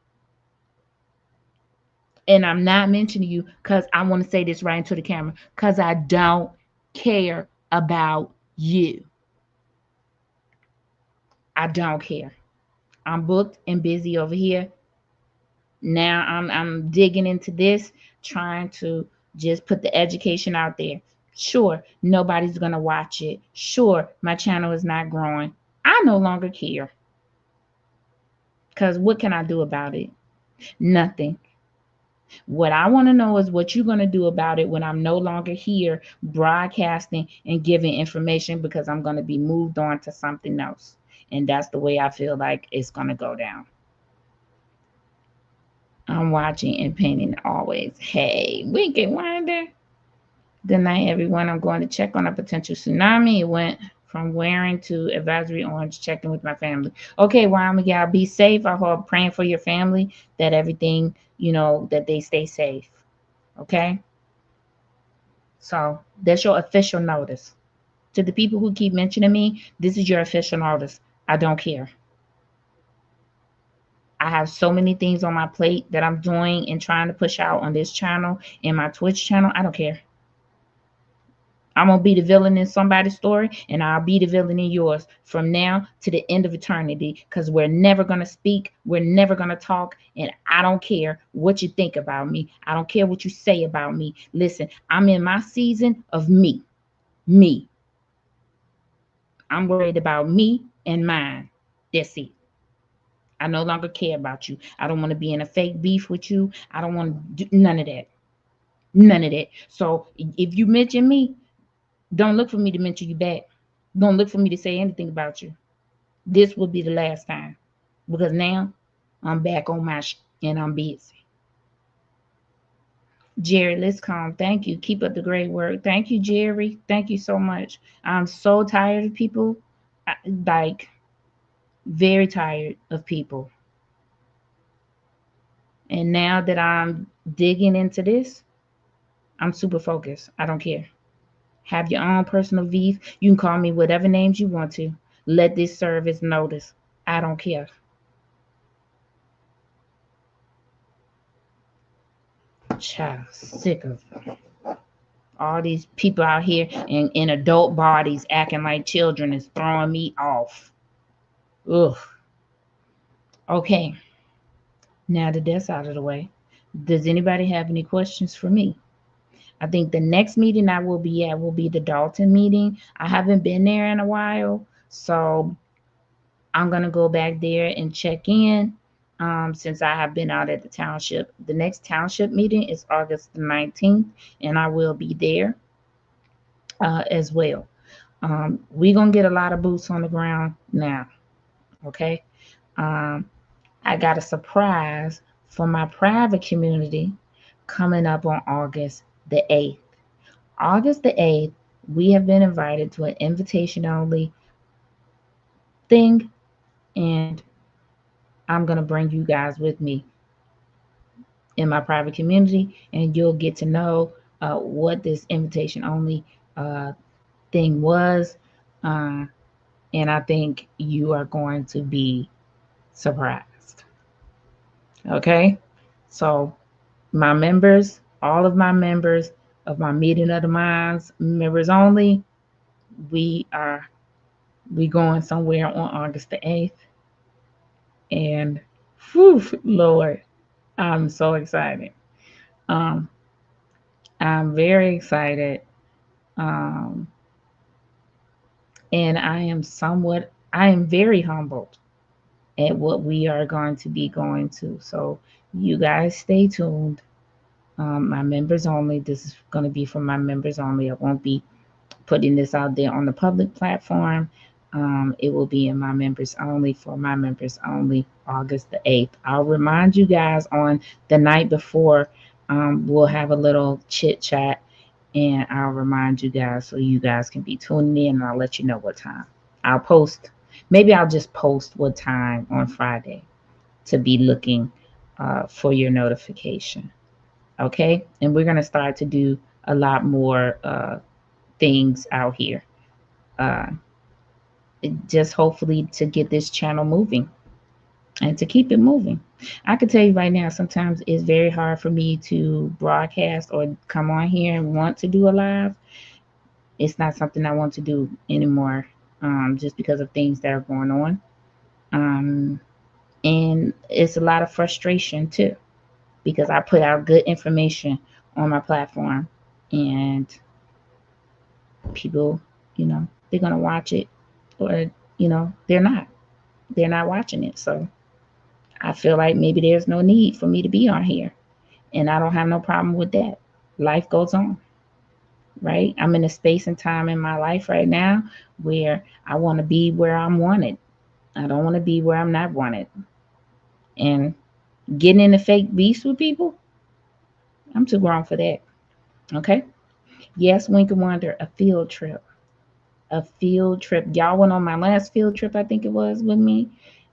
And I'm not mentioning you because I want to say this right into the camera, because I don't care about you. I don't care. I'm booked and busy over here. Now I'm digging into this, trying to just put the education out there. Sure, nobody's gonna watch it. Sure, my channel is not growing. I no longer care. Because what can I do about it? Nothing. What I want to know is what you're going to do about it when I'm no longer here broadcasting and giving information, because I'm going to be moved on to something else. And that's the way I feel like it's going to go down. I'm watching and painting always. Hey, Wicked Wonder. Good night, everyone. I'm going to check on a potential tsunami. It went from wearing to advisory orange, checking with my family. Okay, Wyoming, y'all be safe. I hope praying for your family that everything, that they stay safe. Okay? So that's your official notice. To the people who keep mentioning me, this is your official notice. I don't care. I have so many things on my plate that I'm doing and trying to push out on this channel and my Twitch channel. I don't care. I'm going to be the villain in somebody's story, and I'll be the villain in yours from now to the end of eternity, because we're never going to speak. We're never going to talk, and I don't care what you think about me. I don't care what you say about me. Listen, I'm in my season of me. Me. I'm worried about me and mine. That's it. I no longer care about you. I don't want to be in a fake beef with you. I don't want to do none of that. None of that. So if you mention me, don't look for me to mention you back. Don't look for me to say anything about you. This will be the last time, because now I'm back on my and I'm busy. Jerry, let's come. Thank you. Keep up the great work. Thank you, Jerry. Thank you so much. I'm so tired of people, like very tired of people. And now that I'm digging into this, I'm super focused. I don't care. Have your own personal beef. You can call me whatever names you want to. Let this serve as notice. I don't care. Child, sick of all these people out here in adult bodies acting like children is throwing me off. Ugh. Okay. Now that that's out of the way, does anybody have any questions for me? I think the next meeting I will be at will be the Dalton meeting. I haven't been there in a while, so I'm going to go back there and check in, since I have been out at the township. The next township meeting is August the 19th, and I will be there as well. We're going to get a lot of boots on the ground now, okay? I got a surprise for my private community coming up on August the 8th. August the 8th, we have been invited to an invitation only thing, and I'm going to bring you guys with me in my private community, and you'll get to know what this invitation only thing was. And I think you are going to be surprised. Okay? So, my members, all of my members of my meeting of the minds, members only, we going somewhere on August the 8th. And whew, Lord, I'm so excited. Um, I'm very excited. Um, and I am very humbled at what we are going to be going to. So you guys stay tuned. My members only. This is going to be for my members only. I won't be putting this out there on the public platform. It will be in my members only, for my members only, August the 8th. I'll remind you guys on the night before. We'll have a little chit chat, and I'll remind you guys so you guys can be tuning in, and I'll let you know what time. I'll post. Maybe I'll just post what time on Friday to be looking for your notification. Okay? And we're going to start to do a lot more things out here. Just hopefully to get this channel moving and to keep it moving. I can tell you right now, sometimes it's very hard for me to broadcast or come on here and want to do a live. It's not something I want to do anymore, just because of things that are going on. And it's a lot of frustration too, because I put out good information on my platform, and people, they're going to watch it, or, they're not watching it. So I feel like maybe there's no need for me to be on here, and I don't have no problem with that. Life goes on, right? I'm in a space and time in my life right now where I want to be where I'm wanted. I don't want to be where I'm not wanted. And getting in a fake beast with people, I'm too grown for that. Okay? Yes, Wink and Wonder, a field trip. A field trip. Y'all went on my last field trip, I think it was, with me,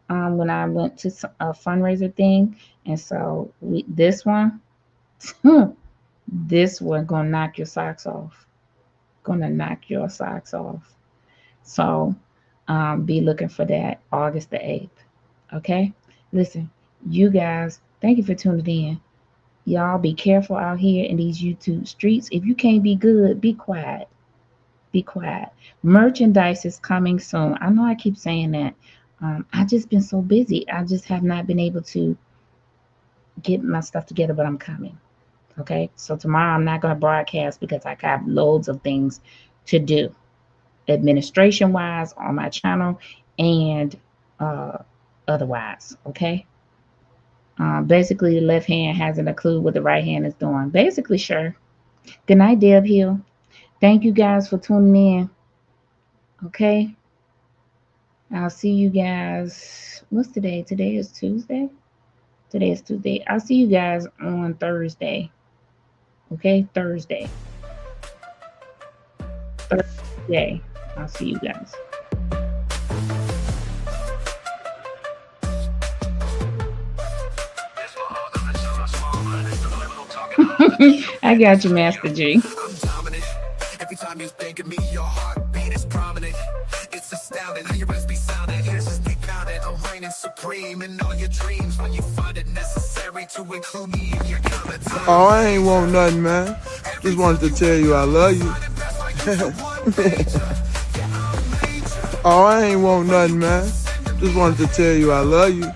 when I went to a fundraiser thing. And so this one gonna knock your socks off. Gonna knock your socks off. So be looking for that August the 8th. Okay? Listen, you guys, thank you for tuning in. Y'all be careful out here in these YouTube streets. If you can't be good, be quiet. Be quiet. Merchandise is coming soon. I know I keep saying that. I just been so busy. I just have not been able to get my stuff together, but I'm coming. Okay? So tomorrow I'm not going to broadcast because I got loads of things to do, administration-wise, on my channel and otherwise. Okay? Basically, the left hand hasn't a clue what the right hand is doing. Basically, sure. Good night, Deb Hill. Thank you guys for tuning in. Okay? I'll see you guys. What's today? Today is Tuesday? Today is Tuesday. I'll see you guys on Thursday. Okay? Thursday. I'll see you guys. I got you, Master G. I'm dominant. Every time you think of me, your heartbeat is prominent. It's astounding how your words be sounding. Ears just be pounding. I'm reigning supreme in all your dreams when you find it necessary to include me in your comments. Oh, I ain't want nothing, man. Just wanted to tell you I love you. Oh, I ain't want nothing, man. Just wanted to tell you I love you.